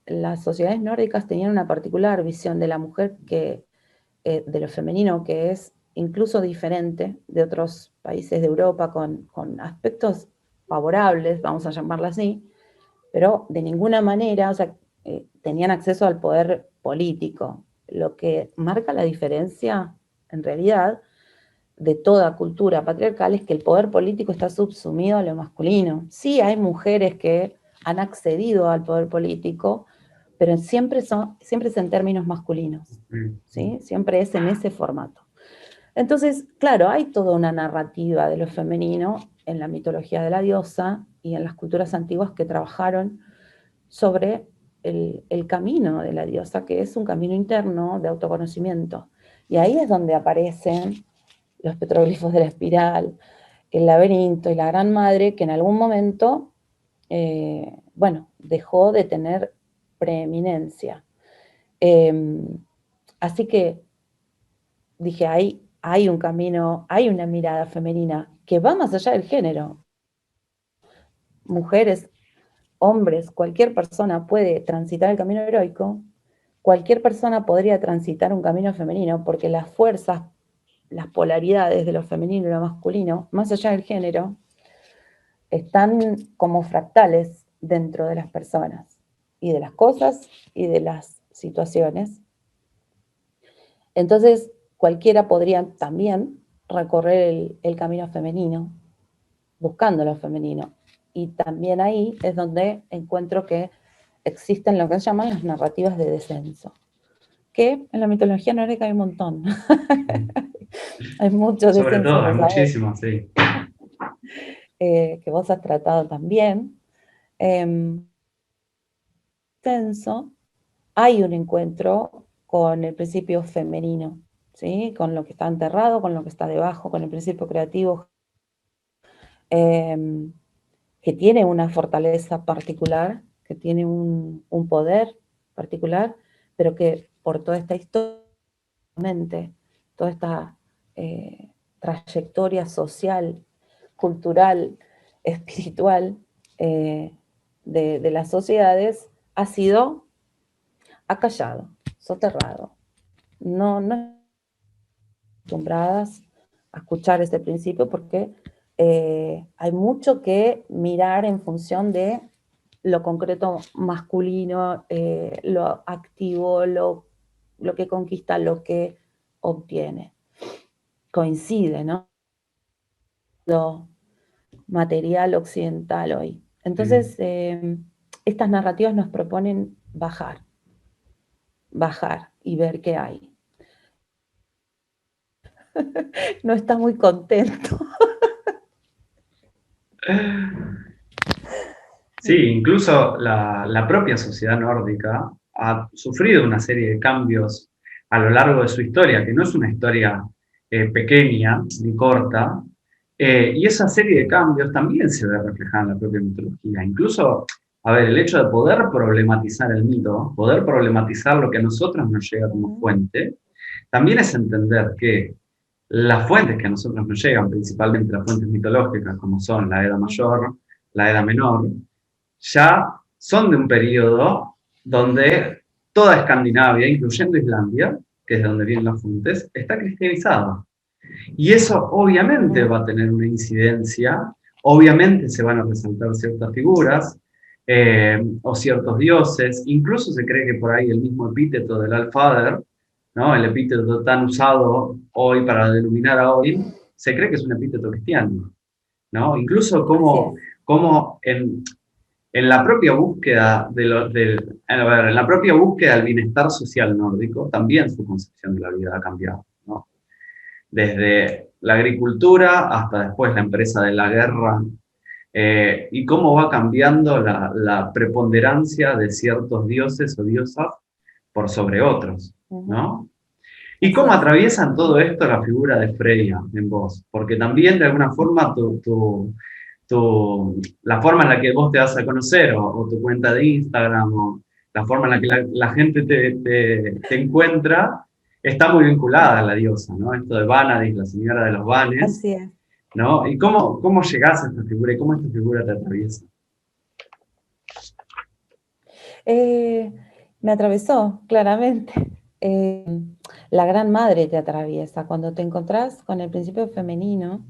S2: Las sociedades nórdicas tenían una particular visión de la mujer de lo femenino que es incluso diferente de otros países de Europa con aspectos favorables, vamos a llamarla así, pero de ninguna manera, o sea, tenían acceso al poder político. Lo que marca la diferencia, en realidad, de toda cultura patriarcal es que el poder político está subsumido a lo masculino. Sí hay mujeres que han accedido al poder político, pero siempre es en términos masculinos, ¿sí? Siempre es en ese formato. Entonces, claro, hay toda una narrativa de lo femenino en la mitología de la diosa y en las culturas antiguas que trabajaron sobre el camino de la diosa, que es un camino interno de autoconocimiento. Y ahí es donde aparecen los petroglifos de la espiral, el laberinto y la gran madre, que en algún momento, bueno, dejó de tener preeminencia. Así que dije, hay un camino, hay una mirada femenina que va más allá del género. Mujeres, hombres, cualquier persona puede transitar el camino heroico, cualquier persona podría transitar un camino femenino, porque las fuerzas, las polaridades de lo femenino y lo masculino, más allá del género, están como fractales dentro de las personas y de las cosas y de las situaciones. Entonces, cualquiera podría también recorrer el camino femenino, buscando lo femenino. Y también ahí es donde encuentro que existen lo que se llaman las narrativas de descenso, que en la mitología nórdica hay un montón. Hay muchos
S1: Sobre
S2: descensos,
S1: todo, hay
S2: lo sabes,
S1: muchísimos, sí.
S2: que vos has tratado también. Descenso, hay un encuentro con el principio femenino, ¿sí? Con lo que está enterrado, con lo que está debajo, con el principio creativo, eh, que tiene una fortaleza particular, que tiene un poder particular, pero que por toda esta historia, toda esta trayectoria social, cultural, espiritual de las sociedades, ha sido acallado, soterrado. No acostumbradas a escuchar ese principio porque hay mucho que mirar en función de lo concreto masculino, lo activo, lo que conquista, lo que obtiene. Coincide, ¿no? Lo material occidental hoy. Entonces, estas narrativas nos proponen bajar y ver qué hay. No está muy contento.
S1: Sí, incluso la propia sociedad nórdica ha sufrido una serie de cambios a lo largo de su historia, que no es una historia pequeña ni corta, y esa serie de cambios también se ve reflejada en la propia mitología. Incluso, a ver, el hecho de poder problematizar el mito, poder problematizar lo que a nosotros nos llega como fuente, también es entender que las fuentes que a nosotros nos llegan, principalmente las fuentes mitológicas, como son la Edad Mayor, la Edad Menor, ya son de un periodo donde toda Escandinavia, incluyendo Islandia, que es de donde vienen las fuentes, está cristianizada. Y eso obviamente va a tener una incidencia, obviamente se van a resaltar ciertas figuras o ciertos dioses, incluso se cree que por ahí el mismo epíteto del Allfather, ¿no? El epíteto tan usado hoy para denominar a Odin, se cree que es un epíteto cristiano, ¿no? Incluso como en la propia búsqueda a ver, en la propia búsqueda del bienestar social nórdico, también su concepción de la vida ha cambiado, ¿no? Desde la agricultura hasta después la empresa de la guerra, y cómo va cambiando la preponderancia de ciertos dioses o diosas por sobre otros, ¿no? ¿Y cómo atraviesan todo esto la figura de Freya en vos? Porque también de alguna forma la forma en la que vos te vas a conocer, o tu cuenta de Instagram, o la forma en la que la gente te encuentra, está muy vinculada a la diosa, ¿no? Esto de Vanadis, la señora de los Vanes,
S2: Así es.
S1: ¿no? ¿Y cómo llegás a esta figura y cómo esta figura te atraviesa?
S2: Me atravesó, claramente. La gran madre te atraviesa. Cuando te encontrás con el principio femenino,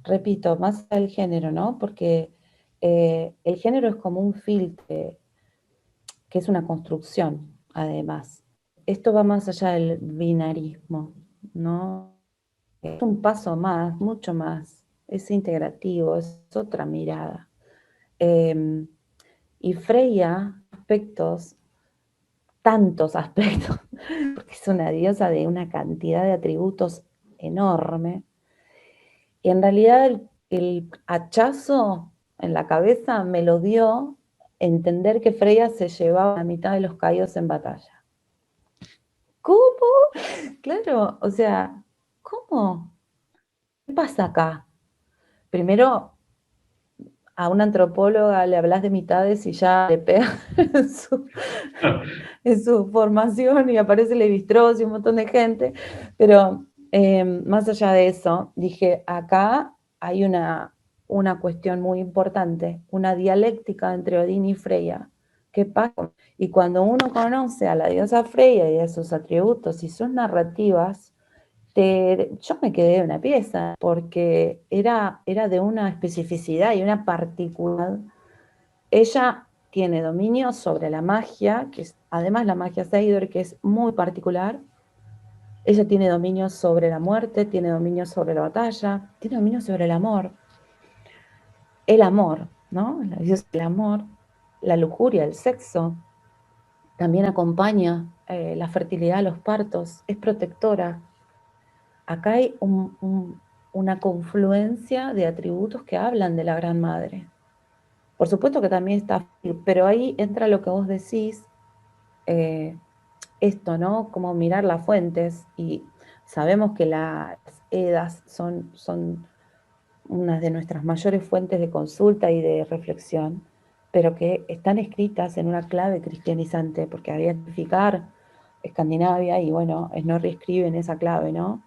S2: repito, más el género, ¿no? Porque el género es como un filtro, que es una construcción, además. Esto va más allá del binarismo, ¿no? Es un paso más, mucho más. Es integrativo, es otra mirada. Y Freya, aspectos, tantos aspectos, porque es una diosa de una cantidad de atributos enorme. Y en realidad el hachazo en la cabeza me lo dio entender que Freya se llevaba la mitad de los caídos en batalla. ¿Cómo? Claro, o sea, ¿cómo? ¿Qué pasa acá? Primero, a una antropóloga le hablas de mitades y ya le pega en su formación y aparece Levi-Strauss y un montón de gente, pero más allá de eso, dije, acá hay una cuestión muy importante, una dialéctica entre Odín y Freya. ¿Qué pasa? Y cuando uno conoce a la diosa Freya y a sus atributos y sus narrativas, yo me quedé de una pieza, porque era de una especificidad y una particularidad. Ella tiene dominio sobre la magia, que es además la magia Seidr, que es muy particular. Ella tiene dominio sobre la muerte, tiene dominio sobre la batalla, tiene dominio sobre el amor. El amor, ¿no? El amor, la lujuria, el sexo. También acompaña la fertilidad, los partos, es protectora. Acá hay una confluencia de atributos que hablan de la Gran Madre. Por supuesto que también está, pero ahí entra lo que vos decís, esto, ¿no? Como mirar las fuentes, y sabemos que las Edas son una de nuestras mayores fuentes de consulta y de reflexión, pero que están escritas en una clave cristianizante, porque había que identificar Escandinavia y bueno, Snorri escribe en esa clave, ¿no?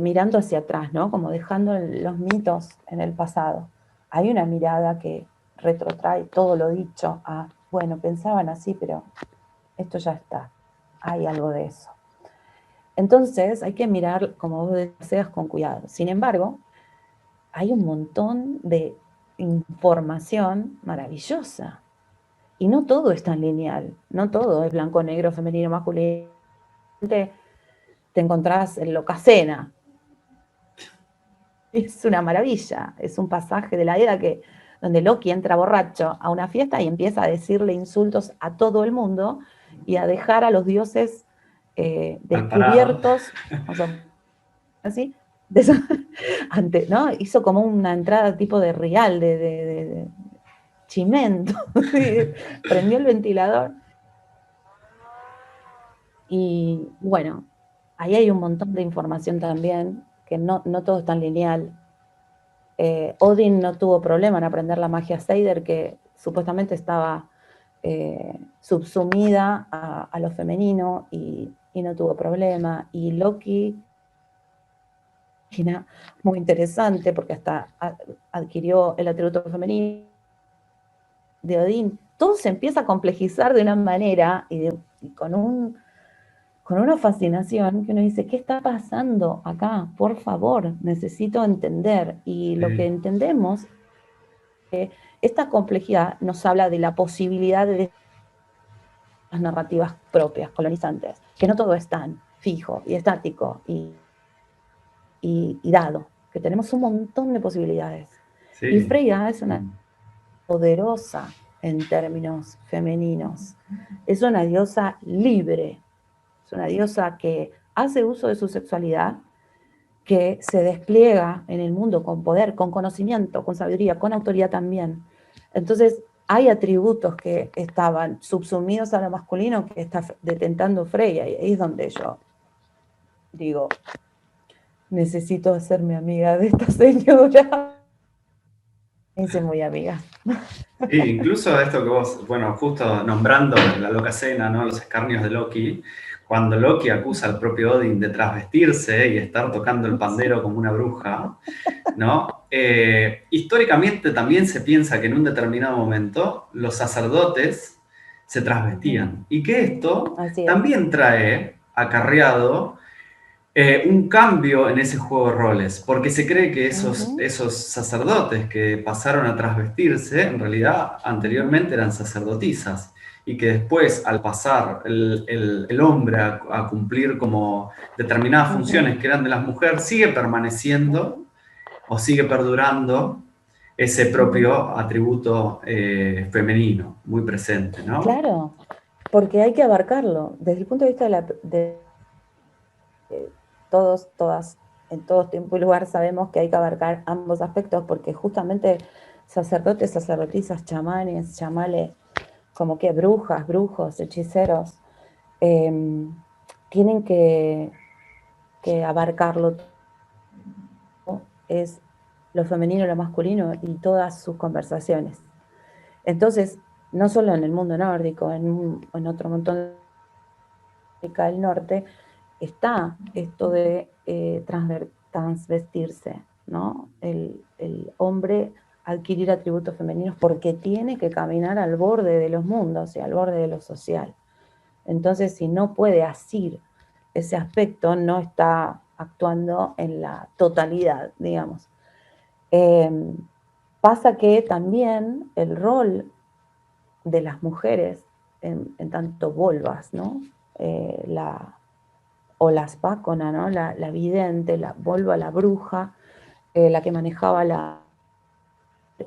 S2: Mirando hacia atrás, ¿no? Como dejando los mitos en el pasado. Hay una mirada que retrotrae todo lo dicho a, bueno, pensaban así, pero esto ya está. Hay algo de eso. Entonces hay que mirar, como vos deseas, con cuidado. Sin embargo, hay un montón de información maravillosa. Y no todo es tan lineal, no todo es blanco, negro, femenino, masculino. Te encontrás en Locacena. Es una maravilla, es un pasaje de la Edda donde Loki entra borracho a una fiesta y empieza a decirle insultos a todo el mundo y a dejar a los dioses descubiertos, o sea, así, antes, ¿no? Hizo como una entrada tipo de rial, de chimento, prendió el ventilador y bueno, ahí hay un montón de información también, que no todo es tan lineal. Odin no tuvo problema en aprender la magia Seider, que supuestamente estaba subsumida a lo femenino y no tuvo problema. Y Loki, muy interesante, porque hasta adquirió el atributo femenino de Odín. Todo se empieza a complejizar de una manera y con una fascinación que uno dice, ¿qué está pasando acá? Por favor, necesito entender. Y lo que entendemos, esta complejidad nos habla de la posibilidad de las narrativas propias, colonizantes, que no todo es tan fijo y estático y dado, que tenemos un montón de posibilidades.
S1: Sí.
S2: Y Freya es una poderosa en términos femeninos. Es una diosa libre, es una diosa que hace uso de su sexualidad, que se despliega en el mundo con poder, con conocimiento, con sabiduría, con autoridad también. Entonces, hay atributos que estaban subsumidos a lo masculino que está detentando Freya, y ahí es donde yo digo, necesito hacerme amiga de esta señora. Hice muy amiga.
S1: Sí, incluso esto que vos, bueno, justo nombrando la Locacena, ¿no? Los escarnios de Loki, cuando Loki acusa al propio Odin de trasvestirse y estar tocando el pandero como una bruja, ¿no? Históricamente también se piensa que en un determinado momento los sacerdotes se trasvestían y que esto también trae acarreado un cambio en ese juego de roles, porque se cree que esos sacerdotes que pasaron a trasvestirse, en realidad anteriormente eran sacerdotisas, y que después, al pasar el hombre a cumplir como determinadas funciones que eran de las mujeres, sigue permaneciendo o sigue perdurando ese propio atributo femenino, muy presente, ¿no?
S2: Claro, porque hay que abarcarlo. Desde el punto de vista todos, todas, en todo tiempo y lugar sabemos que hay que abarcar ambos aspectos, porque justamente sacerdotes, sacerdotisas, chamanes, chamales, como que brujas, brujos, hechiceros, tienen que abarcarlo todo, es lo femenino, lo masculino y todas sus conversaciones. Entonces, no solo en el mundo nórdico, en otro montón del norte, está esto de transvestirse, ¿no? El hombre adquirir atributos femeninos porque tiene que caminar al borde de los mundos y al borde de lo social. Entonces, si no puede asir ese aspecto, no está actuando en la totalidad, digamos. Pasa que también el rol de las mujeres, en tanto volvas, ¿no? O la spácona, ¿no? La vidente, la volva, la bruja, la que manejaba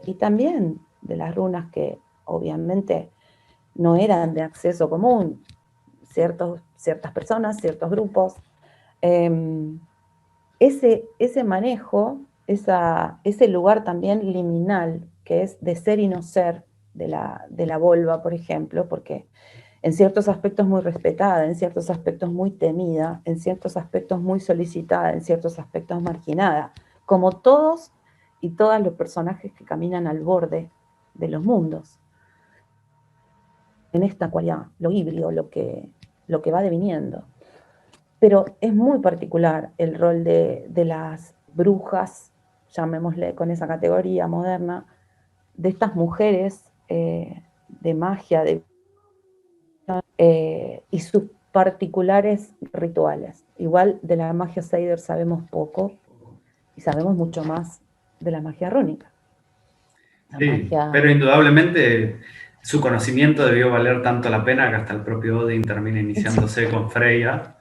S2: y también de las runas que obviamente no eran de acceso común, ciertas personas, ciertos grupos. Ese manejo, ese lugar también liminal, que es de ser y no ser, de la volva, por ejemplo, porque en ciertos aspectos muy respetada, en ciertos aspectos muy temida, en ciertos aspectos muy solicitada, en ciertos aspectos marginada, como todos y todas los personajes que caminan al borde de los mundos. En esta cualidad, lo híbrido, lo que va deviniendo. Pero es muy particular el rol de las brujas, llamémosle con esa categoría moderna, de estas mujeres de magia, y sus particulares rituales. Igual de la magia Seider sabemos poco y sabemos mucho más de la magia rúnica. La
S1: Sí,
S2: magia...
S1: pero indudablemente su conocimiento debió valer tanto la pena que hasta el propio Odin termina iniciándose con Freya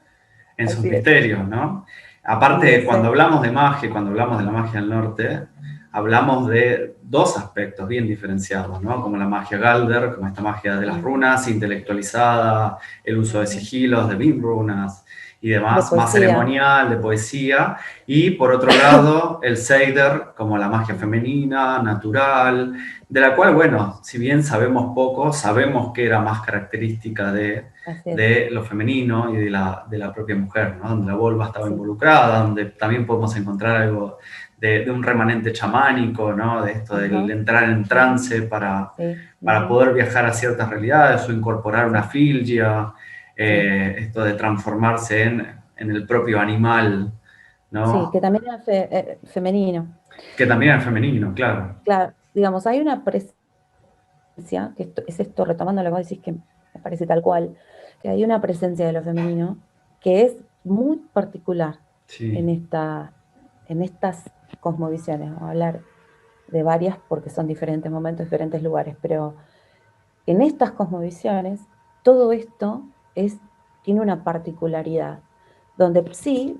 S1: en sus
S2: Así es.
S1: misterios, ¿no?
S2: Y
S1: Aparte, cuando
S2: ese,
S1: hablamos de magia, cuando hablamos de la magia del norte, hablamos de dos aspectos bien diferenciados, ¿no? Como la magia Galder, como esta magia de las runas, intelectualizada, el uso de sigilos, de runas y
S2: de
S1: demás, más
S2: poesía.
S1: ceremonial, de poesía, y por otro lado, el Seider, como la magia femenina, natural, de la cual, bueno, si bien sabemos poco, sabemos que era más característica
S2: Así es,
S1: de lo femenino y de la propia mujer, ¿no? Donde la vulva estaba
S2: sí.
S1: involucrada, donde también podemos encontrar algo de un remanente chamánico, ¿no? De esto del
S2: Ajá,
S1: entrar en
S2: ajá,
S1: trance
S2: sí,
S1: para
S2: ujú,
S1: poder viajar a ciertas realidades o incorporar una
S2: sí,
S1: filgia,
S2: sí.
S1: esto de transformarse en el propio animal,
S2: Sí, que
S1: ¿no?
S2: también era femenino.
S1: Que también es femenino, claro.
S2: Claro, digamos, hay una presencia, que es esto, retomando lo que vos decís, que me parece tal cual, que hay una presencia de lo femenino que es muy particular en
S1: Sí,
S2: en estas cosmovisiones. Vamos a hablar de varias porque son diferentes momentos, diferentes lugares, pero en estas cosmovisiones todo esto tiene una particularidad, donde sí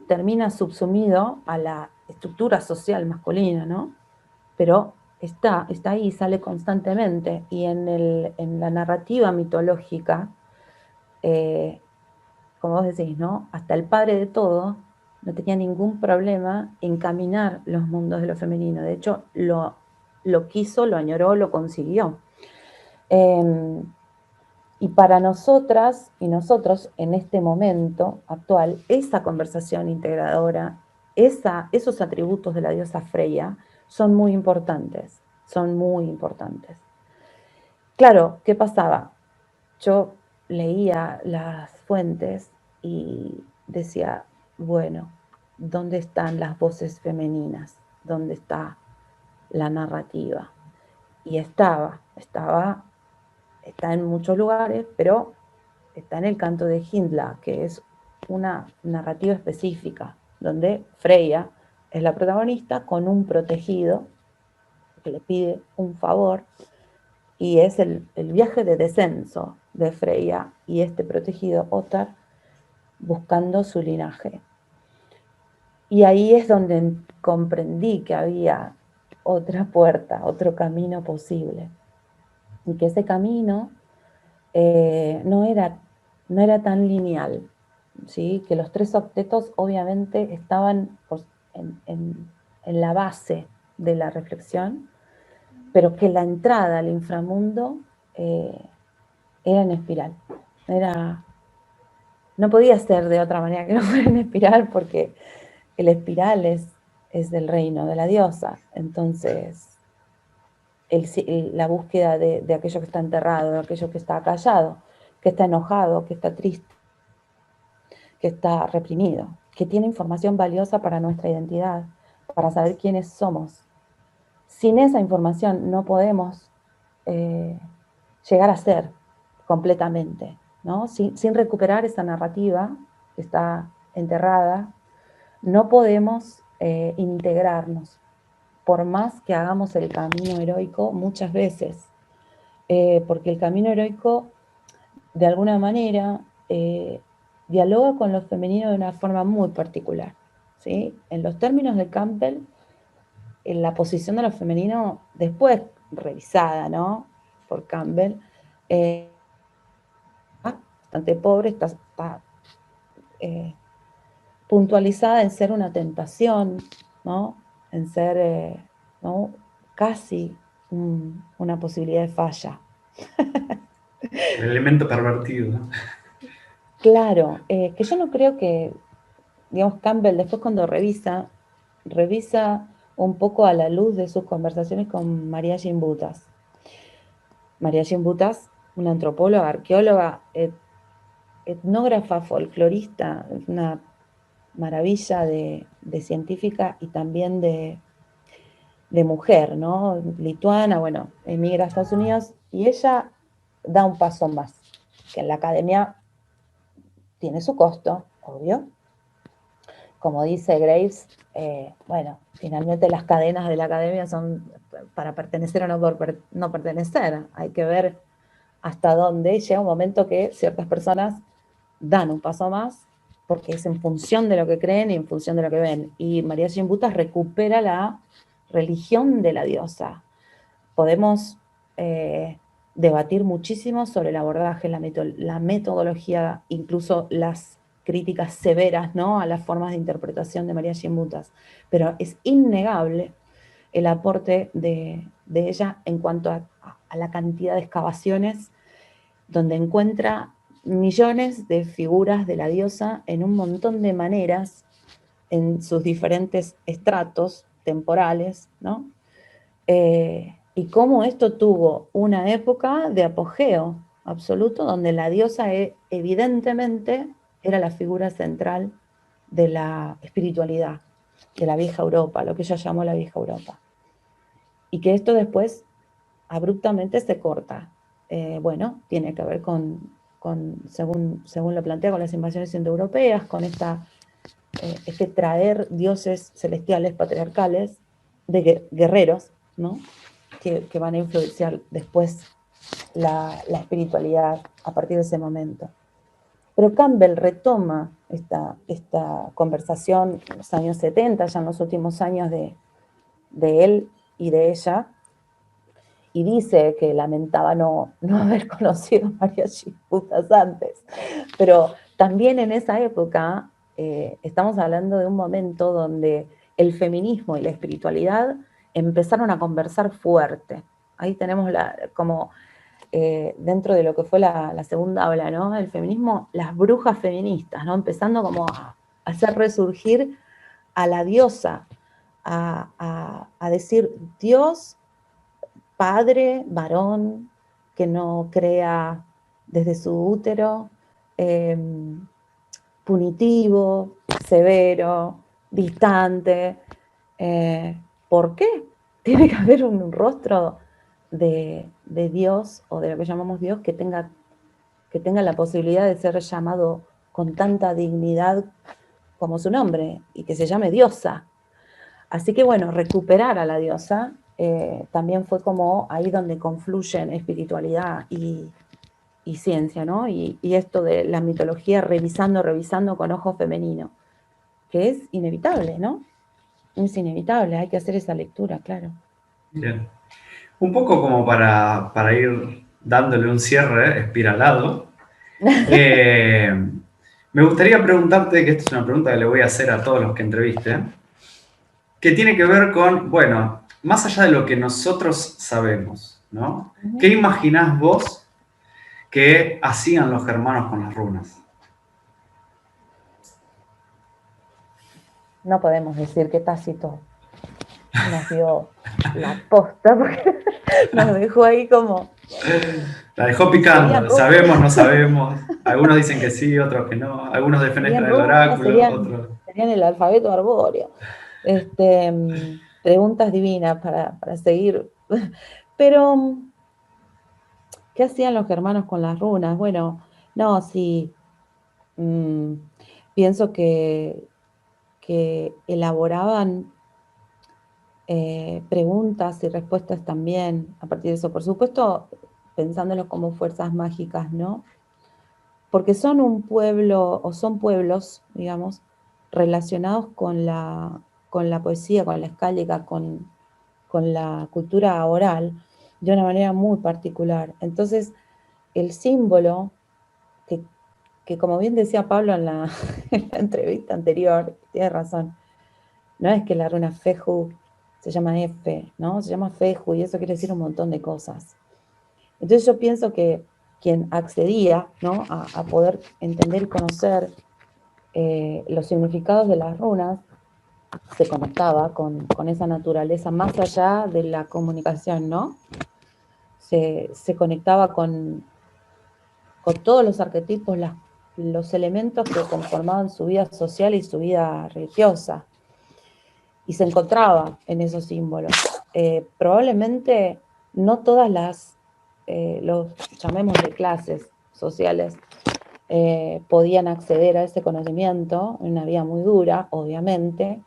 S2: termina subsumido a la estructura social masculina, ¿no? Pero está ahí, sale constantemente, y en la narrativa mitológica, eh, como vos decís, ¿no? Hasta el padre de todo no tenía ningún problema en caminar los mundos de lo femenino. De hecho, lo quiso, lo añoró, lo consiguió. Eh, y para nosotras y nosotros, en este momento actual, esa conversación integradora, esos atributos de la diosa Freya, son muy importantes, son muy importantes. Claro, ¿qué pasaba? Yo leía las fuentes y decía, bueno, ¿dónde están las voces femeninas? ¿Dónde está la narrativa? Y está en muchos lugares, pero está en el canto de Hindla, que es una narrativa específica, donde Freya es la protagonista con un protegido que le pide un favor, y es el viaje de descenso de Freya y este protegido Ottar buscando su linaje. Y ahí es donde comprendí que había otra puerta, otro camino posible, y que ese camino no era tan lineal, ¿sí? Que los tres octetos obviamente estaban en la base de la reflexión, pero que la entrada al inframundo era en espiral. Era, no podía ser de otra manera que no fuera en espiral, porque el espiral es del reino de la diosa. Entonces, la búsqueda de aquello que está enterrado, de aquello que está callado, que está enojado, que está triste, que está reprimido, que tiene información valiosa para nuestra identidad, para saber quiénes somos. Sin esa información no podemos eh, llegar a ser completamente, ¿no? Sin recuperar esa narrativa que está enterrada, no podemos integrarnos, por más que hagamos el camino heroico muchas veces, porque el camino heroico, de alguna manera, dialoga con lo femenino de una forma muy particular, ¿sí? En los términos de Campbell, en la posición de lo femenino, después revisada, ¿no? Por Campbell, bastante pobre, está eh, puntualizada en ser una tentación, ¿no? En ser, ¿no? Casi una posibilidad de falla.
S1: El elemento pervertido, ¿no?
S2: Claro, que yo no creo que, digamos, Campbell después cuando revisa un poco a la luz de sus conversaciones con María Gimbutas. María Gimbutas, una antropóloga, arqueóloga, etnógrafa, folclorista, una maravilla de científica y también de mujer, ¿no? Lituana, bueno, emigra a Estados Unidos y ella da un paso más, que en la academia tiene su costo, obvio. Como dice Graves, bueno, finalmente las cadenas de la academia son para pertenecer o no pertenecer. Hay que ver hasta dónde llega un momento que ciertas personas dan un paso más porque es en función de lo que creen y en función de lo que ven. Y María Gimbutas recupera la religión de la diosa. Podemos debatir muchísimo sobre el abordaje, la metodología, incluso las críticas severas, ¿no?, a las formas de interpretación de María Gimbutas, pero es innegable el aporte de ella en cuanto a la cantidad de excavaciones donde encuentra millones de figuras de la diosa en un montón de maneras, en sus diferentes estratos temporales, ¿no? Y cómo esto tuvo una época de apogeo absoluto, donde la diosa evidentemente era la figura central de la espiritualidad, de la vieja Europa, lo que ella llamó la vieja Europa. Y que esto después abruptamente se corta. Bueno, tiene que ver según lo plantea, con las invasiones indoeuropeas, con este traer dioses celestiales, patriarcales, de guerreros, ¿no?, que van a influenciar después la espiritualidad a partir de ese momento. Pero Campbell retoma esta conversación en los años 70, ya en los últimos años de él y de ella, y dice que lamentaba no haber conocido a María Gimbutas antes. Pero también en esa época estamos hablando de un momento donde el feminismo y la espiritualidad empezaron a conversar fuerte. Ahí tenemos como dentro de lo que fue la segunda ola, ¿no?, el feminismo, las brujas feministas, ¿no?, empezando como a hacer resurgir a la diosa, a decir Dios, padre, varón, que no crea desde su útero, punitivo, severo, distante. ¿Por qué? Tiene que haber un rostro de Dios, o de lo que llamamos Dios, que tenga la posibilidad de ser llamado con tanta dignidad como su nombre, y que se llame diosa. Así que bueno, recuperar a la diosa también fue como ahí donde confluyen espiritualidad y ciencia, ¿no? Y esto de la mitología revisando con ojo femenino, que es inevitable, ¿no? Es inevitable, hay que hacer esa lectura, claro.
S1: Bien. Un poco como para ir dándole un cierre espiralado, me gustaría preguntarte, que esta es una pregunta que le voy a hacer a todos los que entreviste, que tiene que ver con, bueno, más allá de lo que nosotros sabemos, ¿no? ¿Qué imaginás vos que hacían los germanos con las runas?
S2: No podemos decir que Tácito nos dio la posta, porque nos dejó ahí como...
S1: La dejó picando, sabemos, no sabemos. Algunos dicen que sí, otros que no. Algunos defenestran el oráculo, otros...
S2: Serían el alfabeto arbóreo. Preguntas divinas para seguir. Pero, ¿qué hacían los germanos con las runas? Bueno, no, sí. Pienso que elaboraban preguntas y respuestas también a partir de eso. Por supuesto, pensándolos como fuerzas mágicas, ¿no? Porque son un pueblo, o son pueblos, digamos, relacionados con la poesía, con la escálica, con la cultura oral, de una manera muy particular. Entonces, el símbolo, que como bien decía Pablo en la, en la entrevista anterior, tiene razón, no es que la runa Feju se llama F, ¿no? Se llama Feju, y eso quiere decir un montón de cosas. Entonces yo pienso que quien accedía, ¿no?, a poder entender y conocer los significados de las runas, se conectaba con esa naturaleza más allá de la comunicación, ¿no? Se conectaba con todos los arquetipos, los elementos que conformaban su vida social y su vida religiosa. Y se encontraba en esos símbolos. Probablemente no todas los llamémosle clases sociales, podían acceder a ese conocimiento en una vía muy dura, obviamente,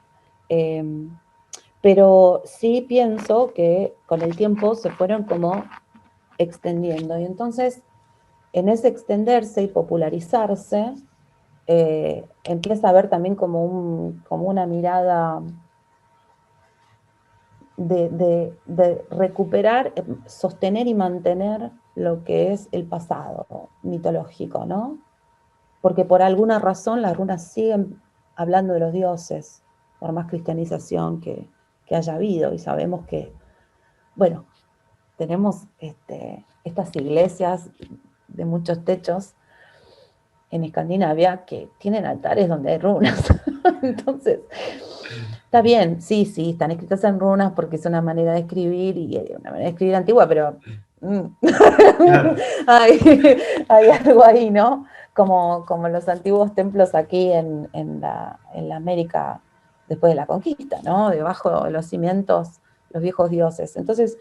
S2: Pero sí pienso que con el tiempo se fueron como extendiendo. Y entonces, en ese extenderse y popularizarse, empieza a haber también como una mirada de recuperar, sostener y mantener lo que es el pasado mitológico, ¿no? Porque por alguna razón las runas siguen hablando de los dioses, por más cristianización que haya habido, y sabemos que, bueno, tenemos estas iglesias de muchos techos en Escandinavia que tienen altares donde hay runas. Entonces, está bien, sí, sí, están escritas en runas porque es una manera de escribir y una manera de escribir antigua, pero
S1: Claro.
S2: hay, hay algo ahí, ¿no? Como los antiguos templos aquí en la América después de la conquista, ¿no? Debajo de los cimientos, los viejos dioses. Entonces,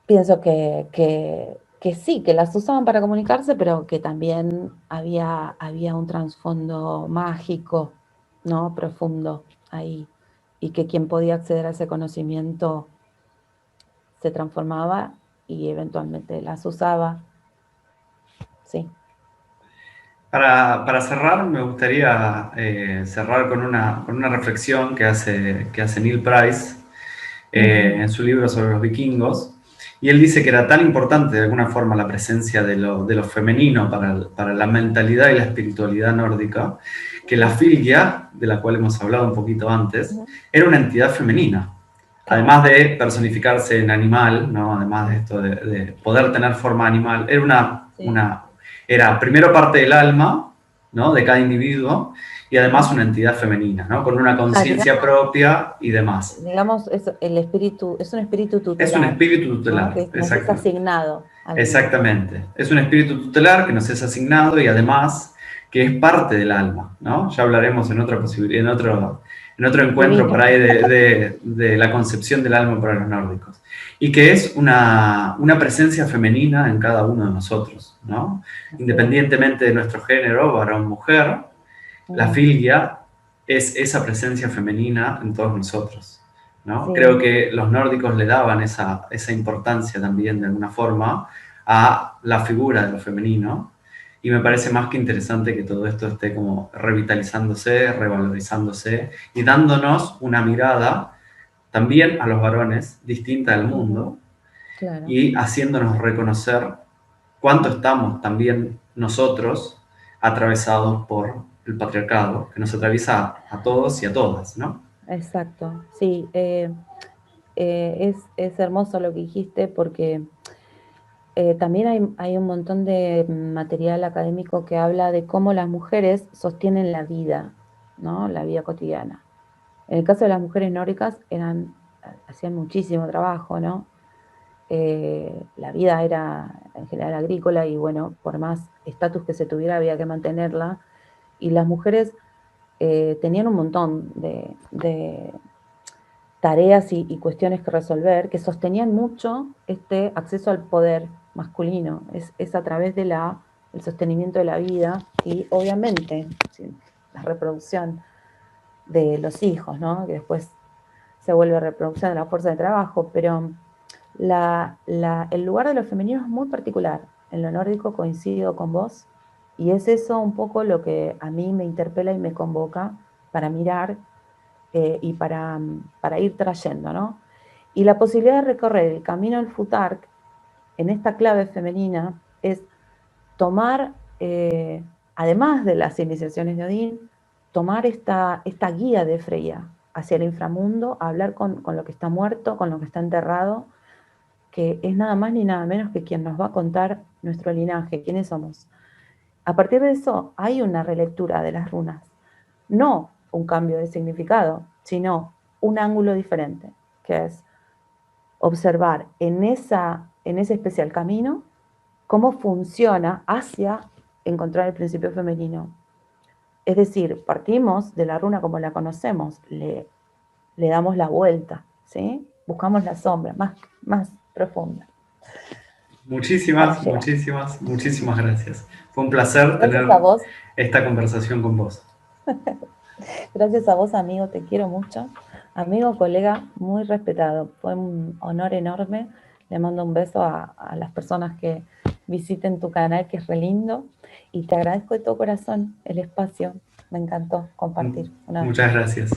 S2: pienso que sí, que las usaban para comunicarse, pero que también había un trasfondo mágico, ¿no? Profundo ahí. Y que quien podía acceder a ese conocimiento se transformaba y eventualmente las usaba. Sí.
S1: Para cerrar, me gustaría cerrar con una reflexión que hace Neil Price en su libro sobre los vikingos. Y él dice que era tan importante de alguna forma la presencia de lo femenino para la mentalidad y la espiritualidad nórdica, que la Fylgja, de la cual hemos hablado un poquito antes, era una entidad femenina. Además de personificarse en animal, ¿no? Además de esto de poder tener forma animal,
S2: Sí.
S1: era primero parte del alma, ¿no? De cada individuo, y además una entidad femenina, ¿no? Con una conciencia propia y demás.
S2: Digamos, el espíritu, es un espíritu
S1: Es un
S2: tutelar,
S1: espíritu
S2: ¿no?
S1: tutelar,
S2: Que nos es
S1: exactamente.
S2: asignado al mundo.
S1: Exactamente. Es un espíritu tutelar que nos es asignado y además que es parte del alma, ¿no? Ya hablaremos en otra posibilidad, en otro encuentro por
S2: Divino.
S1: ahí de la concepción del alma para los nórdicos. Y que es una presencia femenina en cada uno de nosotros, ¿no?
S2: Así es.
S1: Independientemente de nuestro género, varón, mujer, la filia es esa presencia femenina en todos nosotros, ¿no? Creo
S2: Sí.
S1: que los nórdicos le daban esa importancia también, de alguna forma, a la figura de lo femenino, y me parece más que interesante que todo esto esté como revitalizándose, revalorizándose y dándonos una mirada también a los varones distinta del mundo
S2: Claro.
S1: y haciéndonos reconocer cuánto estamos también nosotros atravesados por el patriarcado, que nos atraviesa a todos y a todas, ¿no?
S2: Exacto. Sí. Es hermoso lo que dijiste porque también hay un montón de material académico que habla de cómo las mujeres sostienen la vida, ¿no? La vida cotidiana. En el caso de las mujeres nórdicas hacían muchísimo trabajo, ¿no? La vida era en general agrícola y bueno, por más estatus que se tuviera había que mantenerla. Y las mujeres tenían un montón de tareas y cuestiones que resolver que sostenían mucho este acceso al poder masculino. Es a través del sostenimiento de la vida y obviamente sí, la reproducción de los hijos, ¿no? Que después se vuelve reproducción de la fuerza de trabajo, pero el lugar de lo femenino es muy particular. En lo nórdico coincido con vos y es eso un poco lo que a mí me interpela y me convoca para mirar y para ir trayendo, ¿no? Y la posibilidad de recorrer el camino del Futark en esta clave femenina es tomar, además de las iniciaciones de Odín, tomar esta guía de Freya hacia el inframundo, a hablar con lo que está muerto, con lo que está enterrado, que es nada más ni nada menos que quien nos va a contar nuestro linaje, quiénes somos. A partir de eso hay una relectura de las runas, no un cambio de significado, sino un ángulo diferente, que es observar en ese especial camino cómo funciona hacia encontrar el principio femenino. Es decir, partimos de la runa como la conocemos, le damos la vuelta, ¿sí? Buscamos la sombra más profunda para
S1: Muchísimas,
S2: llegar.
S1: muchísimas, muchísimas gracias. Fue un placer
S2: Gracias a
S1: tener
S2: vos.
S1: esta conversación con vos.
S2: Gracias a vos, amigo, te quiero mucho. Amigo, colega, muy respetado. Fue un honor enorme. Le mando un beso a las personas que visiten tu canal, que es re lindo. Y te agradezco de todo corazón el espacio. Me encantó compartir.
S1: Muchas gracias.